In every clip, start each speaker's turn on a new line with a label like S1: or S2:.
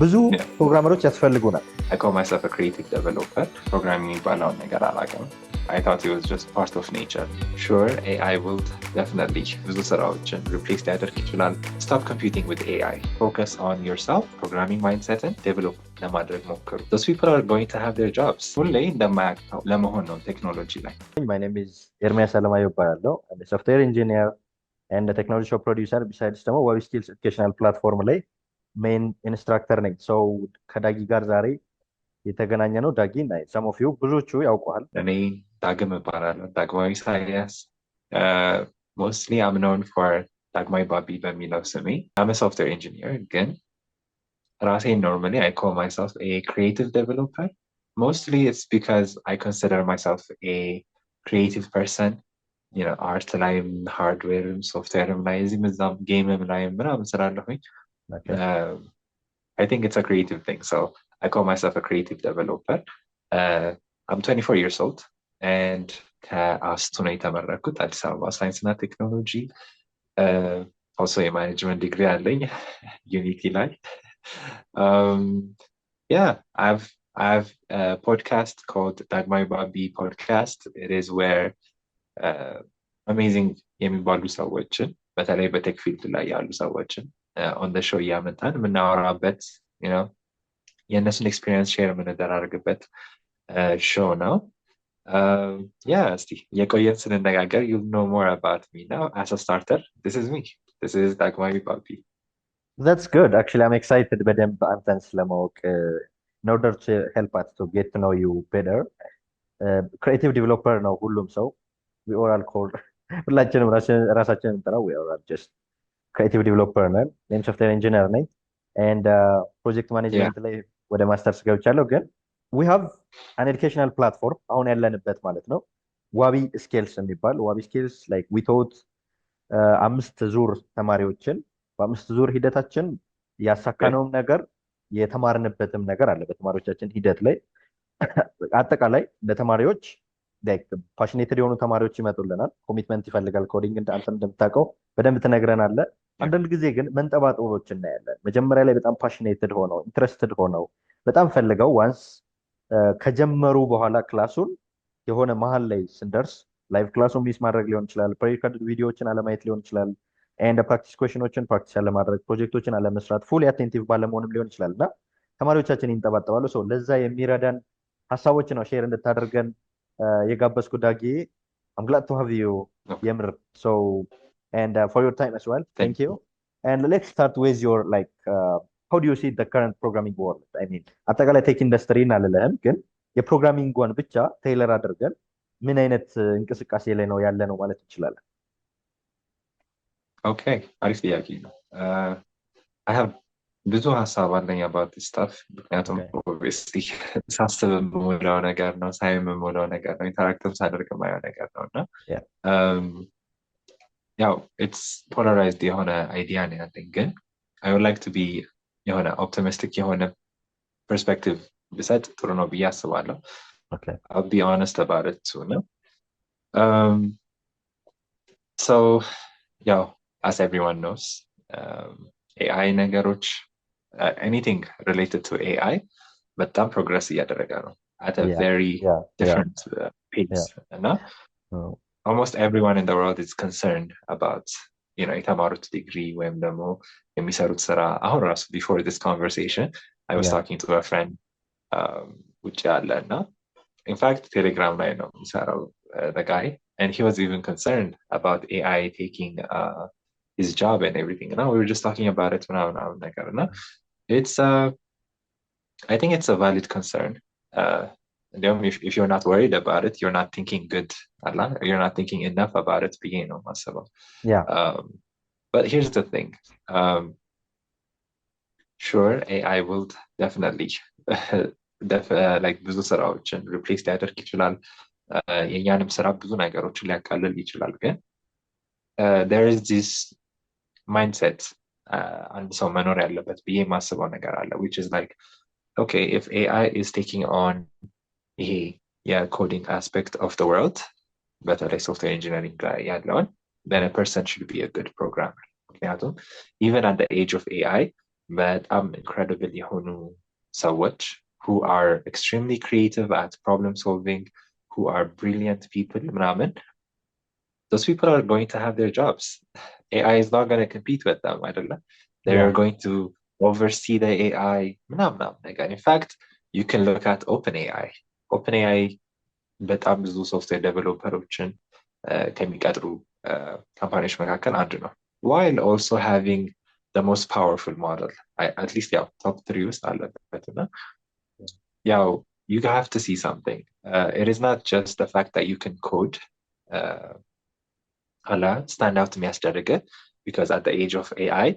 S1: ብዙ
S2: Yeah.
S1: ፕሮግራመሮች ያስፈልጉናል።
S2: I call myself a creative developer. Programming የሚባለውን ነገር አላውቅም. I thought it was just part of nature. Sure, AI will definitely ብዙ ስራዎችን replace ሊያደርግ ይችላል. Stop competing with AI. Focus on yourself, programming mindset and develop ለማድረግ ሞክሩ. Those people are going to have their jobs. ሁሌ እንደማያውቅ ለመሆን ነው ቴክኖሎጂ ላይ።
S1: My name is ኤርሚያስ አለማየሁ እባላለሁ። I'm a software engineer and a technology show producer. Besides ደግሞ ዋቢ ስኪልስ ኤዱኬሽናል ፕላትፎርም ላይ ሜን ኢንስትራክተር ነኝ። ሰው ከዳጊ ጋር ዛሬ የተገናኘ ነው። ዳጊ ሰም ኦፍ ዩ ብዙዎቹ ያውቀዋል።
S2: እኔ ዳግም እባላለሁ። ዳግማዊ ኢሳያስ ሞስትሊ I'm known for ዳግማዊ ባቢ በሚለው ስሜ። I'm a software engineer ግን ራሴን normally I call myself a creative developer. Mostly it's because I consider myself a creative person. አርት ላይም ሃርድዌርም ሶፍትዌርም ላይ እዚህም እዛም ጌምም ላይም ምናምን ስላለሁኝ I think it's a creative thing. So I call myself a creative developer. I'm 24 years old and ከአስቱ ነው የተመረኩት አዲስ አበባ ሳይንስና ቴክኖሎጂ። also የማኔጅመንት ዲግሪ አለኝ ዩኒቲ ላይ። Yeah, I've a podcast called Dagmai Babi Podcast. It is where amazing የሚባሉ ሰዎችን በተለይ በቴክ ፊልድ ላይ ያሉ ሰዎችን on the show እያመጣን የምናወራበት የእነሱን ኤክስፒሪየንስ ሼር የምንደራርግበት ሾው ነው። እስቲ የቆየን ስንነጋገር you'll know more about me now. As a starter, this is me. This is Dagmai Babi.
S1: That's good. Actually, I'm excited በደንብ አንተን ስለማወቅ in order to help us to get to know you better. Creative developer ነው ሁሉም ሰው we all are called ሁላችንም ራሳችንን እንጠራው we are just creative developer ነን። እኔም ሶፍትዌር ኢንጂነር ነኝ and project management ላይ ወደ ማስተርስ ገብቻለሁ። ግን we have an educational platform አሁን ያለንበት ማለት ነው ዋቢ ስኪልስ የሚባል ዋቢ ስኪልስ like we taught 5 ዙር ተማሪዎችን በ5 ዙር ሂደታችን ያሳካነውም ነገር የተማርንበትም ነገር አለ። በተማሪዎቻችን ሂደት ላይ አጠቃላይ ለተማሪዎች ፓሽኔትድ የሆኑ ተማሪዎች ይመጡልናል። ኮሚትመንት ይፈልጋል ኮዲንግ አንተ እንደምታውቀው በደንብ ትነግረናለህ። አንዳንድ ጊዜ ግን መንጠባጠቦች እናያለን። መጀመሪያ ላይ በጣም ፓሽኔትድ ሆነው ኢንትረስትድ ሆነው በጣም ፈልገው ዋንስ ከጀመሩ በኋላ ክላሱን የሆነ መሀል ላይ ስንደርስ ላይቭ ክላሱን ሚስ ማድረግ ሊሆን ይችላል፣ ፕሪሪከርድ ቪዲዮዎችን አለማየት ሊሆን ይችላል፣ ኤንድ ፕራክቲስ ኩዌሽኖችን ፕራክቲስ አለማድረግ፣ ፕሮጀክቶችን አለመስራት፣ ፉሊ አቴንቲቭ ባለመሆንም ሊሆን ይችላል እና ተማሪዎቻችን ይንጠባጠባሉ። ሰው ለዛ የሚረዳን ሀሳቦች ነው ሼር እንድታደርገን የጋበዝኩ ዳጊ። I'm glad to have you የምር so and for your time as well. Thank you. And let's start with your how do you see the current programming world? I mean አጠቃላይ ቴክ ኢንዱስትሪን አልልህም ግን የፕሮግራሚንግን ብቻ ቴይለር አድርገን ምን አይነት እንቅስቃሴ ላይ ነው ያለ ነው ማለት እንችላለን?
S2: Okay, አሪፍ ጥያቄ ነው። I have ብዙ ሀሳብ አለኝ about this stuff ምክንያቱም obviously ሳስብ የምውለው ነገር ነው፣ ሳይ የምውለው ነገር ነው፣ ኢንተራክቲቭ ሳደርግ የማየው ነገር ነው እና ያው it's polarized የሆነ አይዲያ ነው ያለኝ ግን I would like to be የሆነ optimistic የሆነ perspective ብሰጥ ጥሩ ነው ብዬ አስባለሁ። I'll be honest about it too. So ያው as everyone knows AI ነገሮች anything related to AI በጣም ፕሮግረስ እያደረገ ነው at a very different pace እና almost everyone in the world is concerned about የተማሩት ዲግሪ ወይም ደግሞ የሚሰሩት ስራ። አሁን ራሱ before this conversation I was talking to a friend ውጭ ያለ እና in fact ቴሌግራም ላይ ነው የሚሰራው the guy and he was even concerned about AI taking his job and everything. And we were just talking about it now. It's I think it's a valid concern. If you're not worried about it, you're not thinking good. You're not thinking enough about it. But here's the thing. Sure, AI will definitely like ብዙ ስራዎችን replace ሊያደርግ ይችላል። የኛንም ስራ ብዙ ነገሮችን ሊያቃልል ይችላል። ግን there is this mindset አንድ ሰው መኖር ያለበት ብዬ የማስበው ነገር አለ which is like okay, if AI is taking on ይሄ የኮዲንግ aspect of the world በተለይ software engineering ላይ ያለውን then a person should be a good programmer ምክንያቱም even at the age of AI በጣም incredible የሆኑ ሰዎች who are extremely creative at problem solving, who are brilliant people ምናምን, those people are going to have their jobs. AI is not going to compete with them አይደለም? They're
S1: Yeah.
S2: going to oversee the AI ምናምን ነገር. In fact, you can look at OpenAI. OpenAI በጣም ብዙ ሶፍትዌር ዴቨሎፐሮችን ከሚቀጥሩ ካምፓኒዎች መካከል አንዱ ነው። while also having the most powerful model. At least ያው top 3 ውስጥ አለበት እና ያው you have to see something. It is not just the fact that you can code stand out የሚያስደርግ because at the age of AI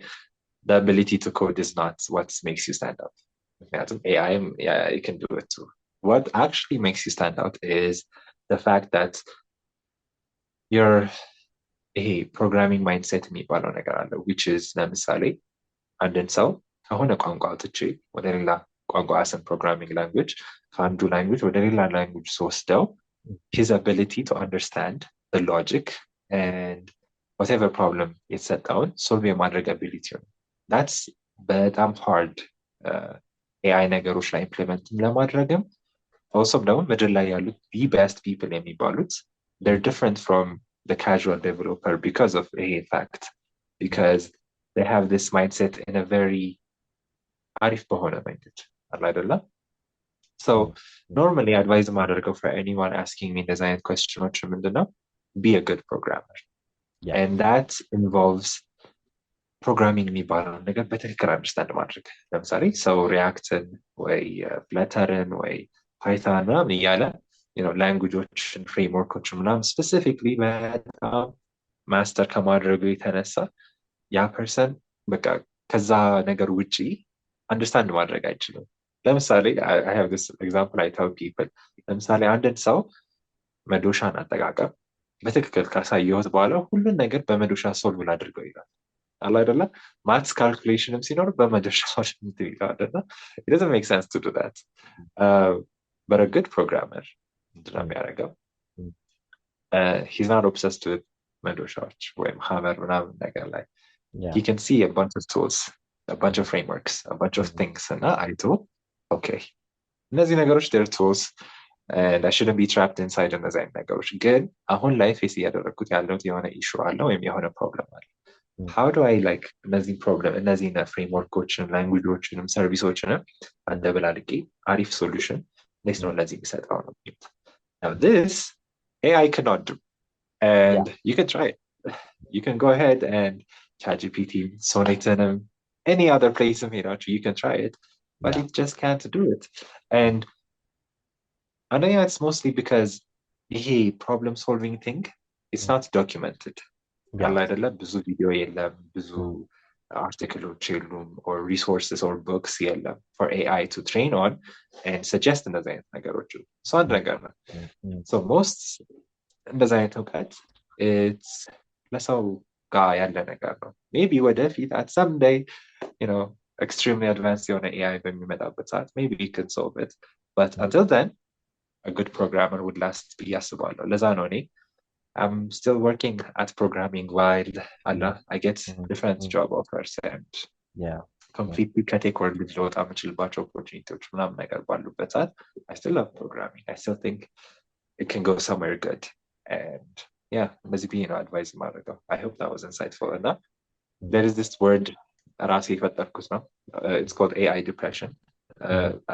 S2: the ability to code is not what makes you stand out. ምክንያቱም AI yeah, you can do it too. What actually makes you stand out is the fact that you're ይሄ ፕሮግራሚንግ ማይንድሴት የሚባለው ነገር አለ which is ለምሳሌ አንድን ሰው ከሆነ ቋንቋ አውጥቼ ወደ ሌላ ቋንቋ አሰን ፕሮግራሚንግ ላንጉጅ ከአንዱ ላንጉጅ ወደ ሌላ ላንጉጅ ስወስደው his ability to understand the logic and whatever problem የተሰጠውን ሶልቭ የማድረግ ability ነው። that's በጣም hard AI ነገሮች ላይ ኢምፕሊመንት ለማድረግም also ደግሞ ምድር ላይ ያሉት the best people የሚባሉት they're different from the casual developer because of a fact, because they have this mindset in a very arif bahona minded. So normally advise madargo for anyone asking me design question or be a good programmer.
S1: Yeah.
S2: And that involves programming me ነገር በትክክል understand ማድረግ ለምሳሌ so reactin ወይ flutterin ወይ python ምናምን እያለ ላንጉጆችን ፍሬምወርኮችን ምናምን ስፔሲፊክሊ በጣም ማስተር ከማድረጉ የተነሳ ያ ፐርሰን በቃ ከዛ ነገር ውጪ አንደርስታንድ ማድረግ አይችልም። ለምሳሌ I have this example I tell people ለምሳሌ አንድን ሰው መዶሻን አጠቃቀም በትክክል ካሳየሁት በኋላ ሁሉን ነገር በመዶሻ ሶልቭ ላድርገው ይላል አለ አይደለ? ማትስ ካልኩሌሽንም ሲኖር በመዶሻ ሶልቭ ይላል አይደለ? It doesn't make sense to do that. But a good programmer የሚያደርገው he's not obsessed with መዶሻዎች ወይም ሀመር ምናምን ነገር ላይ he can see a bunch of tools, a bunch of frameworks, a bunch of things እና አይቶ okay እነዚህ ነገሮች they're tools and I shouldn't be trapped inside እነዚህ አይነት ነገሮች ግን አሁን ላይ ፌስ እያደረግኩት ያለሁት የሆነ ኢሹ አለ ወይም የሆነ ፕሮብለም አለ how do I like እነዚህ ፕሮብለም እነዚህ ፍሬምወርኮችን ላንጉጆችንም ሰርቪሶችንም አደበላልቄ አሪፍ ሶሉሽን እንዴት ነው ለዚህ የሚሰጠው ነው። Now this AI cannot do, and you can try it. You can go ahead and ChatGPT, Sonnetinum, any other place in here, you can try it, but it just can't do it. And I know it's mostly because the problem solving thing is not documented. ብዙ ቪዲዮ የለም ብዙ articles or resources or books for AI to train on and suggest እንደዚህ አይነት ነገሮች so አንድ ነገር ነው so most እንደዚህ አይነት እውቀት it's ለሰው ጋር ያለ ነገር ነው maybe ወደፊት at some day extremely advanced የሆነ AI በሚመጣበት ሰዓት maybe you can solve it but until then a good programmer would last ብዬ አስባለሁ ለዛ ነው እኔ I'm still working at programming while I get different job offers and completely ከቴክ ወርልድ ልወጣ የምችልባቸው ኦፖርቹኒቲዎች ምናምን ነገር ባሉበት ሰዓት I still love programming. I still think it can go somewhere good and እንደዚህ ብዬ ነው አድቫይዝ ማድረገው I hope that was insightful enough. There is this word ራሴ የፈጠርኩት ነው it's called AI depression.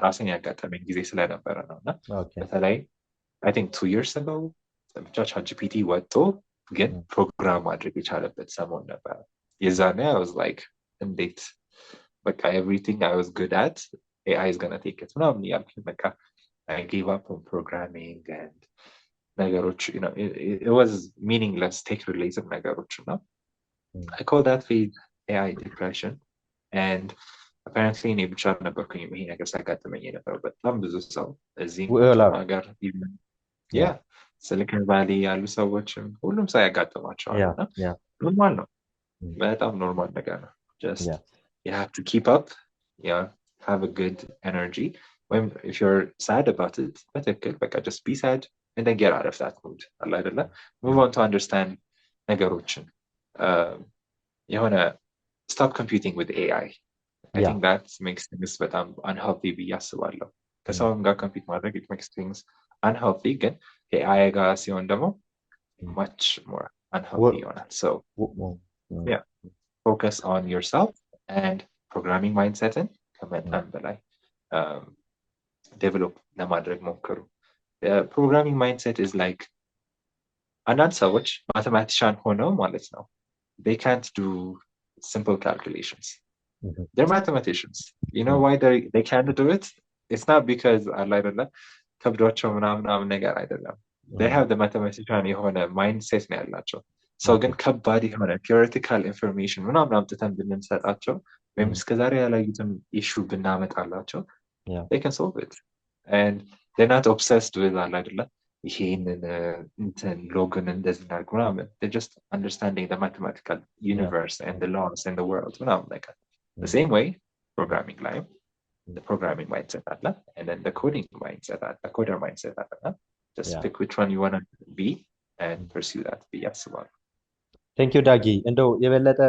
S2: ራሴን ያጋጠመኝ ጊዜ ስለነበረ ነው እና በተለይ I think 2 years ago ብቻ ChatGPT ወጥቶ ግን ፕሮግራም ማድረግ የቻለበት ሰሞን ነበር የዛኔ I was like እንዴት በቃ everything I was good at AI is gonna take it ምናምን ያልኩኝ በቃ I gave up on programming and ነገሮች it was meaningless tech related ነገሮች ነው I call that phase AI depression and apparently እኔ ብቻ ነበርኩኝ ይሄ ነገር ሲያጋጥመኝ የነበረው በጣም ብዙ ሰው እዚህ ሀገር ሲሊኮን ቫሊ ያሉ ሰዎችም ሁሉም ሰው ያጋጥማቸዋል ኖርማል ነው በጣም ኖርማል ነገር ነው just you have to keep up have a good energy when if you're sad about it በትክክል በቃ just be sad and then get out of that mood አለ አይደለ move on to understand ነገሮችን የሆነ stop competing with AI I
S1: Yeah.
S2: think that makes things በጣም unhealthy ብዬ አስባለሁ። ከሰውም ጋር compete ማድረግ it makes things unhealthy ግን ከAI ጋር ሲሆን ደግሞ much more unhealthy ይሆናል። So yeah, focus on yourself and programming mindseትን ከመጠን በላይ develop ለማድረግ ሞክሩ። The programming mindset is like አንዳንድ ሰዎች mathematician ሆነው ማለት ነው they can't do simple calculations. They're mathematicians. You know why they can't do it? It's not because አይደለም ከብዷቸው ምናምን ነገር አይደለም። They have the mathematician የሆነ mindset ነው ያላቸው። So ግን ከባድ የሆነ theoretical information ምናምን አምጥተን ብንሰጣቸው ወይም እስከዛሬ ያላዩትን issue ብናመጣላቸው they can solve it. And they're not obsessed with አይደለም ይሄንን እንትን ሎግን እንደዚህ እናድርግ ምናምን. They're just understanding the mathematical universe and the laws in the world ምናምን ነገር. The same way programming line, the programming mindset አለ, and then the coding mindset አለ, the coder mindset አለ. Just pick which one you want to be and pursue that ብዬ አስባለሁ።
S1: ቴንክ ዩ ዳጊ። እንደው የበለጠ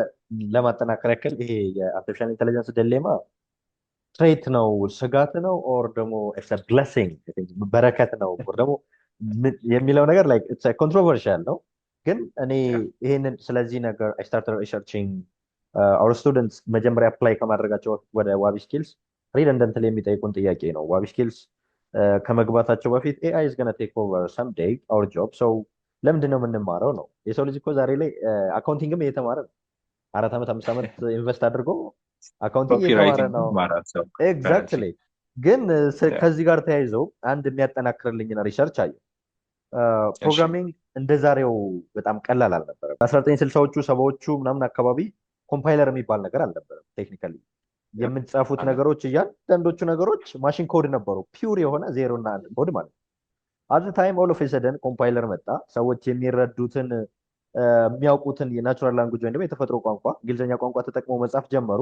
S1: ለማጠናከር ያክል ይሄ የአርቲፊሻል ኢንተለጀንስ ዲሌማ ትሬት ነው ስጋት ነው ኦር ደግሞ ብለሲንግ በረከት ነው ኦር ደግሞ የሚለው ነገር ላይክ ኢትስ ኮንትሮቨርሻል ነው። ግን እኔ ይሄንን ስለዚህ ነገር አይ ስታርትድ ሪሰርቺንግ አወር ስቱደንትስ መጀመሪያ አፕላይ ከማድረጋቸው ወደ ዋቢ ስኪልስ ሪደንደንትሊ የሚጠይቁን ጥያቄ ነው። ዋቢ ስኪልስ ከመግባታቸው በፊት ኤአይ ኢዝ ገና ቴክ ኦቨር ሰም ዴይ አወር ጆብ ሰው ለምንድን ነው የምንማረው ነው። የሰው ልጅ እኮ ዛሬ ላይ አካውንቲንግም እየተማረ ነው። 4 ዓመት 5 ዓመት ኢንቨስት አድርጎ አካውንቲንግ እየተማረ ነው። ኤግዛክትሊ። ግን ከዚህ ጋር ተያይዘው አንድ የሚያጠናክርልኝን ሪሰርች አየሁ። ፕሮግራሚንግ እንደ ዛሬው በጣም ቀላል አልነበረም። 1960ዎቹ 70ዎቹ ምናምን አካባቢ ኮምፓይለር የሚባል ነገር አልነበረም። ቴክኒካሊ የምትጻፉት ነገሮች እያንዳንዶቹ ነገሮች ማሽን ኮድ ነበሩ። ፒውር የሆነ 0 እና 1 ኮድ ማለት ነው። አት ታይም ኦል ኦፍ ሰደን ኮምፓይለር መጣ። ሰዎች የሚረዱትን የሚያውቁትን የናቹራል ላንጉጅ ወይም ደግሞ የተፈጥሮ ቋንቋ እንግሊዝኛ ቋንቋ ተጠቅመው መጻፍ ጀመሩ።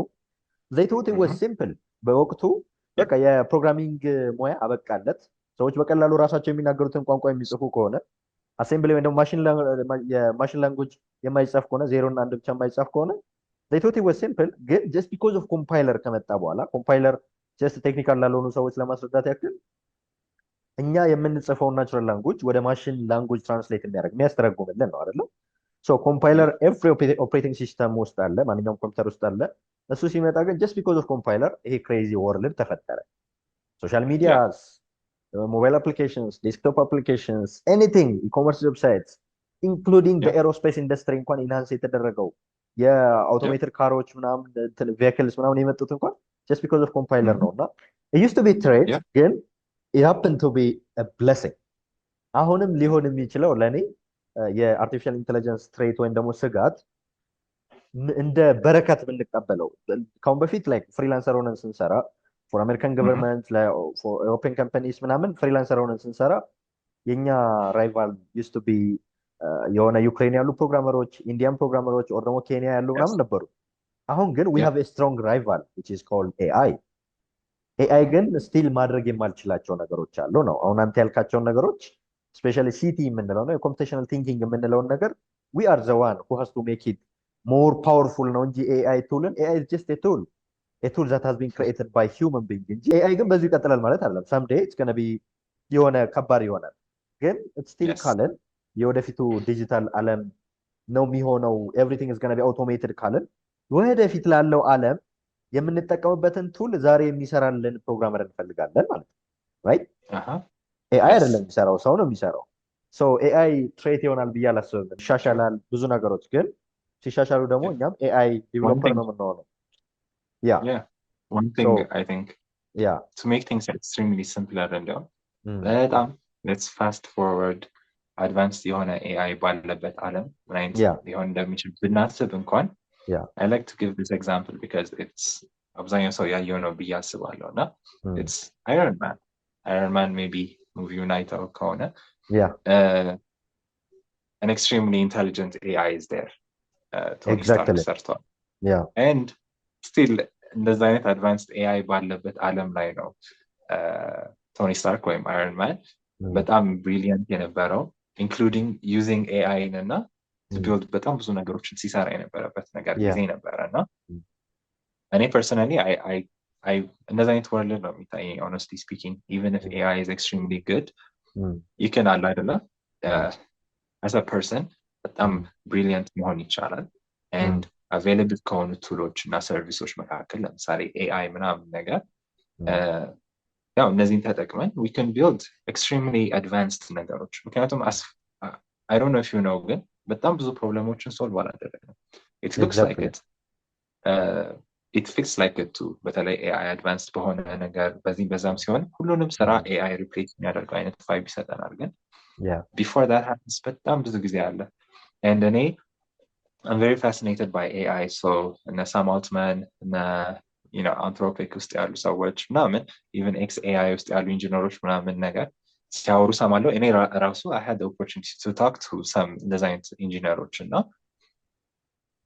S1: they thought it was simple። በወቅቱ በቃ የፕሮግራሚንግ ሙያ አበቃለት። ሰዎች በቀላሉ ራሳቸው የሚናገሩትን ቋንቋ የሚጽፉ ከሆነ አሴምብሊ ወይም ደግሞ የማሽን ላንጉጅ የማይጻፍ ከሆነ 0 እና 1 ብቻ የማይጻፍ ከሆነ they thought it was simple። ግን just because of ኮምፓይለር ከመጣ በኋላ ኮምፓይለር just ቴክኒካል ላልሆኑ ሰዎች ለማስረዳት ያክል እኛ የምንጽፈውን ናቹራል ላንጉጅ ወደ ማሽን ላንጉጅ ትራንስሌት የሚያስተረጉምልን ነው አይደለም። ሶ ኮምፓይለር ኤቭሪ ኦፕሬቲንግ ሲስተም ውስጥ አለ፣ ማንኛውም ኮምፒውተር ውስጥ አለ። እሱ ሲመጣ ግን ጀስት ቢኮዝ ኦፍ ኮምፓይለር ይሄ ክሬዚ ወርልድ ተፈጠረ። ሶሻል ሚዲያስ፣ ሞባይል አፕሊኬሽንስ፣ ዴስክቶፕ አፕሊኬሽንስ፣ ኤኒቲንግ ኢኮመርስ ዌብሳይትስ ኢንክሉዲንግ በኤሮስፔስ ኢንዱስትሪ እንኳን ኢንሃንስ የተደረገው የአውቶሜትድ ካሮች ምናምን ቬሂክልስ ምናምን የመጡት እንኳን ጀስት ቢኮዝ ኦፍ ኮምፓይለር ነው። እና ዩስ ቱ ቢ ትሬት ግን it happened to be a blessing። አሁንም ሊሆን የሚችለው ለኔ የአርቲፊሻል ኢንተለጀንስ ትሬት ወይም ደግሞ ስጋት እንደ በረከት ብንቀበለው። ካሁን በፊት ላይክ ፍሪላንሰር ሆነን ስንሰራ ፎር አሜሪካን ገቨርንመንት ፎር ዩሮፒያን ካምፓኒስ ምናምን ፍሪላንሰር ሆነን ስንሰራ የኛ ራይቫል ዩስ ቱ ቢ የሆነ ዩክሬን ያሉ ፕሮግራመሮች፣ ኢንዲያን ፕሮግራመሮች ኦር ደግሞ ኬንያ ያሉ ምናምን ነበሩ። አሁን ግን we have a strong rival which is called AI። ኤአይ ግን ስቲል ማድረግ የማልችላቸው ነገሮች አሉ ነው። አሁን አንተ ያልካቸውን ነገሮች ስፔሻሊ ሲቲ የምንለው ነው የኮምፒውቴሽናል ቲንኪንግ የምንለውን ነገር we are the one who has to make it more powerful ነው እንጂ ኤአይ ቱልን ኤአይ is just a tool that has been created by human being እንጂ ኤአይ ግን በዚሁ ይቀጥላል ማለት አይደለም። someday it's going to be የሆነ ከባድ ይሆናል። ግን ስቲል ካለን የወደፊቱ ዲጂታል ዓለም ነው የሚሆነው everything is going to be automated ካለን ወደፊት ላለው ዓለም የምንጠቀምበትን ቱል ዛሬ የሚሰራልን ፕሮግራመር እንፈልጋለን ማለት ነው። ራይት? ኤአይ አይደለም የሚሰራው፣ ሰው ነው የሚሰራው። ሶ ኤአይ ትሬት ይሆናል ብዬ አላስብም። ይሻሻላል ብዙ ነገሮች፣ ግን ሲሻሻሉ ደግሞ እኛም ኤአይ ዲቨሎፐር ነው የምንሆነው።
S2: One thing I think to make things extremely simpler እንደውም በጣም let's fast forward advanced የሆነ ኤአይ ባለበት ዓለም ምን አይነት ሊሆን እንደሚችል ብናስብ እንኳን I like to give this example because it's አብዛኛው ሰው ያየው ነው ብዬ አስባለሁ እና it's Iron Man maybe ሙቪውን አይተው ከሆነ an extremely intelligent AI is there ቶኒ ስታርክ ሰርቷል and still እንደዛ አይነት advanced AI ባለበት ዓለም ላይ ነው ቶኒ ስታርክ ወይም Iron Man በጣም brilliant የነበረው including using AI እና ቢልድ በጣም ብዙ ነገሮችን ሲሰራ የነበረበት ነገር ጊዜ ነበረ እና እኔ personally I እንደዛ አይነት ወርልድ ነው የሚታየኝ honestly speaking even if AI is extremely good you can አለ አይደለ as a person በጣም brilliant መሆን ይቻላል and available ከሆኑ ቱሎች እና ሰርቪሶች መካከል ለምሳሌ AI ምናምን ነገር ያው እነዚህን ተጠቅመን we can build extremely advanced ነገሮች ምክንያቱም I don't know if you know ግን በጣም ብዙ ፕሮብለሞችን ሶልቭ አላደረግንም it looks like it it feels like it too በተለይ AI advanced በሆነ ነገር በዚህ በዛም ሲሆን ሁሉንም ስራ AI replace የሚያደርገው አይነት ቫይብ ይሰጠናል ግን before that happens በጣም ብዙ ጊዜ አለ and እኔ I'm very fascinated by AI so እነ Sam Altman እነ you know Anthropic ውስጥ ያሉ ሰዎች ምናምን even XAI ውስጥ ያሉ ኢንጂነሮች ምናምን ነገር ሲያወሩ ሰማለሁ እኔ ራሱ I had the opportunity to talk to some እንደዛ አይነት ኢንጂነሮች እና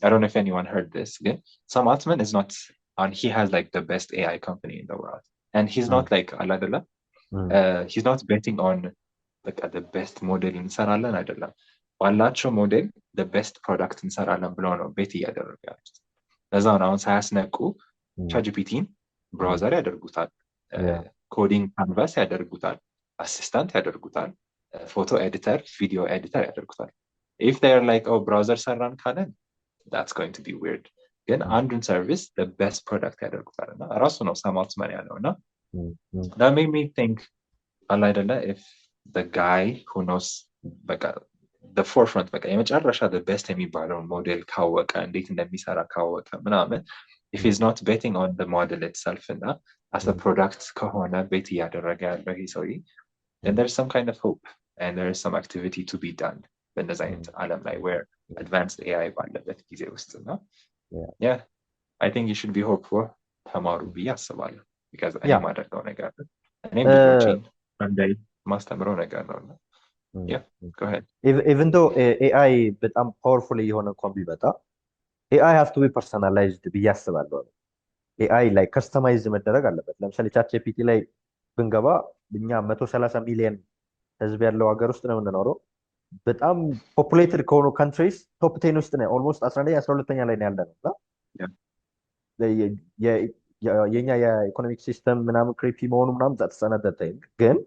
S2: I don't know if anyone heard this again. Sam Altman is not on, he has like the best AI company in the world. And he's not like, he's not betting on like the best model in Saralan Adela. Ballacho model, the best product in Saralan Blono, Betty Adelaga. As on SAS Naku, ChatGPT, browser Adergutal, coding canvas Adergutal, assistant Adergutal, photo editor, video editor Adergutal. If they're like, oh, browsers are run Canon, that's going to be weird. Then Android service, the best product ያደርጉታል እና ራሱ ነው Sam Altman ያለው እና that made me think if the guy who knows በቃ the forefront በቃ የመጨረሻ the best የሚባለውን ሞዴል ካወቀ እንዴት እንደሚሰራ ካወቀ ምናምን if he's not betting on the model itself እና as a product ከሆነ ቤት እያደረገ ያለው ይሄ ሰውዬ then there's some kind of hope and there is some activity to be done በእንደዛ አይነት ዓለም ላይ where advanced AI ባለበት ጊዜ ውስጥ ነው yeah I think you should be hopeful ተማሩ ብዬ አስባለሁ because እኔ ማደርገው ነገር እኔም ልጆቼን አንዴ ማስተምረው ነገር ነው እና yeah go ahead
S1: even though AI በጣም powerful የሆነ እንኳን ቢመጣ AI has to be personalized ብዬ አስባለሁ AI ላይ customize መደረግ አለበት ለምሳሌ ChatGPT ላይ ብንገባ እኛ 130 ሚሊዮን ህዝብ ያለው ሀገር ውስጥ ነው የምንኖረው በጣም ፖፑሌትድ ከሆኑ ካንትሪስ ቶፕ 10 ውስጥ ነው ኦልሞስት 11ኛ 12ኛ ላይ ነው ያለነው የኛ የኢኮኖሚክ ሲስተም ምናምን ክሪፒ መሆኑ ምናምን ተጸነደተኝ ግን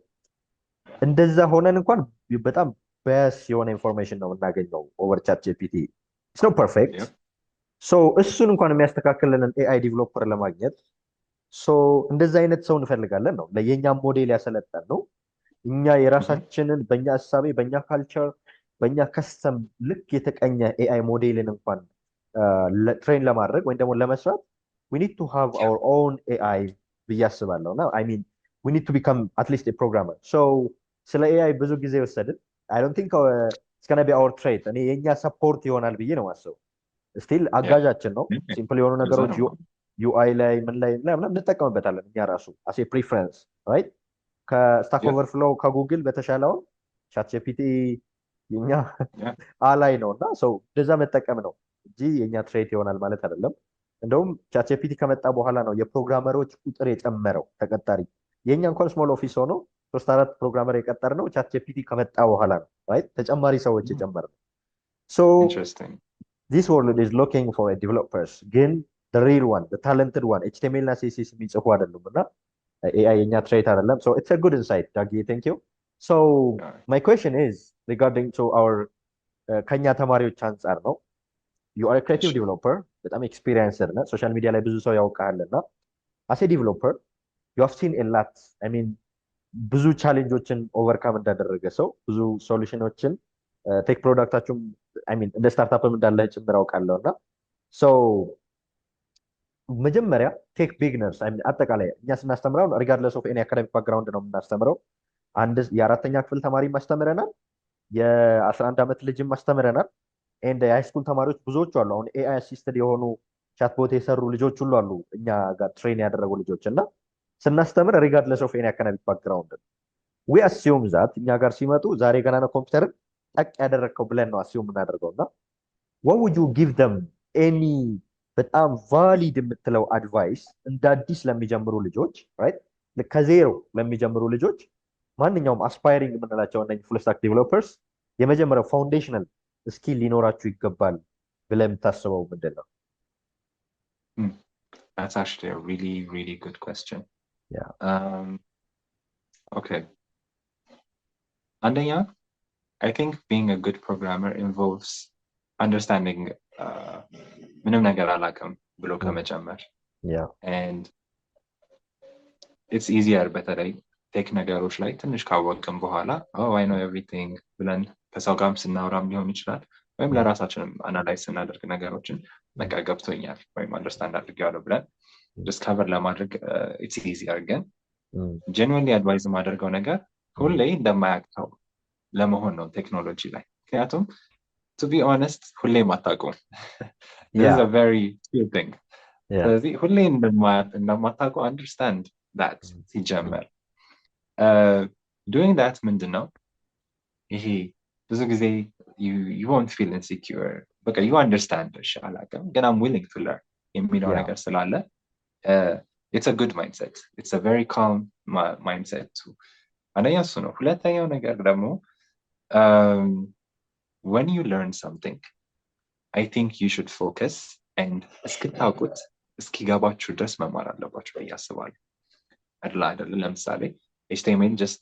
S1: እንደዛ ሆነን እንኳን በጣም በስ የሆነ ኢንፎርሜሽን ነው የምናገኘው ኦቨር ChatGPT it's not perfect so እሱን እንኳን የሚያስተካክልልን AI ዲቨሎፐር ለማግኘት so እንደዛ አይነት ሰው እንፈልጋለን ነው ለየኛ ሞዴል ያሰለጠን ነው እኛ የራሳችንን በእኛ ሐሳቤ በእኛ ካልቸር በእኛ ከስተም ልክ የተቀኘ AI ሞዴልን እንኳን ትሬን ለማድረግ ወይ ደግሞ ለመስራት we need to have our own AI ብያስባለሁ እና I mean we need to become at least a programmer so ስለ AI ብዙ ጊዜ ወሰድን I don't think it's going to be our trait እኔ የኛ ሰፖርት ይሆናል ብዬ ነው ማሰው ስቲል አጋዣችን ነው ሲምፕል የሆኑ ነገሮች UI ላይ ምን ላይ ምናምን እንጠቀምበታለን እኛ ራሱ as a preference right ከስታክ ኦቨርፍሎው ከጉግል በተሻለው ChatGPT የኛ አላይ ነውና ሰው እንደዛ መጠቀም ነው እንጂ የኛ ትሬት ይሆናል ማለት አይደለም እንደውም ChatGPT ከመጣ በኋላ ነው የፕሮግራመሮች ቁጥር የጨመረው ተቀጣሪ የኛ እንኳን ስሞል ኦፊስ ሆኖ 3-4 ፕሮግራመር የቀጠር ነው ChatGPT ከመጣ በኋላ ነው right ተጨማሪ ሰዎች የጨመረው so
S2: interesting
S1: this world is looking for a developers ግን the real one the talented one HTML እና CSS የሚጽፉ አይደሉምና AI የኛ trait አይደለም so it's a good insight Dagi thank you so my question is regarding to our ከኛ ተማሪዎች አንፃር ነው you are a creative developer በጣም experienced እና ሶሻል ሚዲያ ላይ ብዙ ሰው ያውቃልና as a developer you have seen a lot I mean ብዙ ቻሌንጆችን ኦቨርካም እንዳደረገ ሰው ብዙ ሶሉሽኖችን ቴክ ፕሮዳክታችሁም I mean እንደ ስታርታፕም እንዳለ ጭምር አውቃለሁና so መጀመሪያ ቴክ ቢግነርስ አጠቃላይ እኛ ስናስተምረው ሪጋርድለስ ኦፍ ኤኒ አካዳሚክ ባክግራውንድ ነው የምናስተምረው አንድ የአራተኛ ክፍል ተማሪ ማስተምረናል የ11 ዓመት ልጅም ማስተምረናል ኤንድ የሃይ ስኩል ተማሪዎች ብዙዎች አሉ አሁን AI አሲስትድ የሆኑ ቻትቦት የሰሩ ልጆች ሁሉ አሉ እኛ ጋር ትሬን ያደረጉ ልጆች እና ስናስተምር ሪጋርድለስ ኦፍ ኤኒ አካዳሚክ ባክግራውንድ we assume that እኛ ጋር ሲመጡ ዛሬ ገና ነው ኮምፒውተር ጠቅ ያደረከው ብለን ነው አሲዩም እናደርገውና what would you give them any በጣም ቫሊድ የምትለው አድቫይስ እንደ አዲስ ለሚጀምሩ ልጆች right ከዜሮ ለሚጀምሩ ልጆች ማንኛውም አስፓይሪንግ የምንላቸው እነዚህ ፉል ስታክ ዴቨሎፐርስ የመጀመሪያው ፋውንዴሽናል ስኪል ሊኖራችሁ ይገባል ብለህ የምታስበው ምንድን ነው?
S2: That's actually a really, really good question.
S1: Yeah.
S2: Okay. አንደኛ, I think being a good programmer involves understanding ምንም ነገር አላውቅም ብሎ ከመጨመር
S1: Yeah.
S2: and it's easier በተለይ ቴክ ነገሮች ላይ ትንሽ ካወቅም በኋላ I know everything ብለን ከሰው ጋርም ስናወራም ሊሆን ይችላል ወይም ለራሳችንም አናላይዝ ስናደርግ ነገሮችን በቃ ገብቶኛል ወይም አንደርስታንድ አድርጌዋለሁ ብለን ዲስከቨር ለማድረግ it's easier ግን genuinely advise የማደርገው ነገር ሁሌ እንደማያውቀው ለመሆን ነው ቴክኖሎጂ ላይ ምክንያቱም to be honest ሁሌም አታውቁም this is a very true thing ስለዚህ ሁሌ እንደማታውቀው understand that ሲጀመር doing that ምንድን ነው ይሄ ብዙ ጊዜ you won't feel insecure በቃ you understand እሺ አላውቅም ግን I'm willing to learn የሚለው ነገር ስላለ it's a good mindset it's a very calm mindset too አንደኛ እሱ ነው ሁለተኛው ነገር ደግሞ when you learn something I think you should focus and እስክታውቁት እስኪገባችሁ ድረስ መማር አለባችሁ ብዬ አስባለሁ አይደለ ለምሳሌ HTML just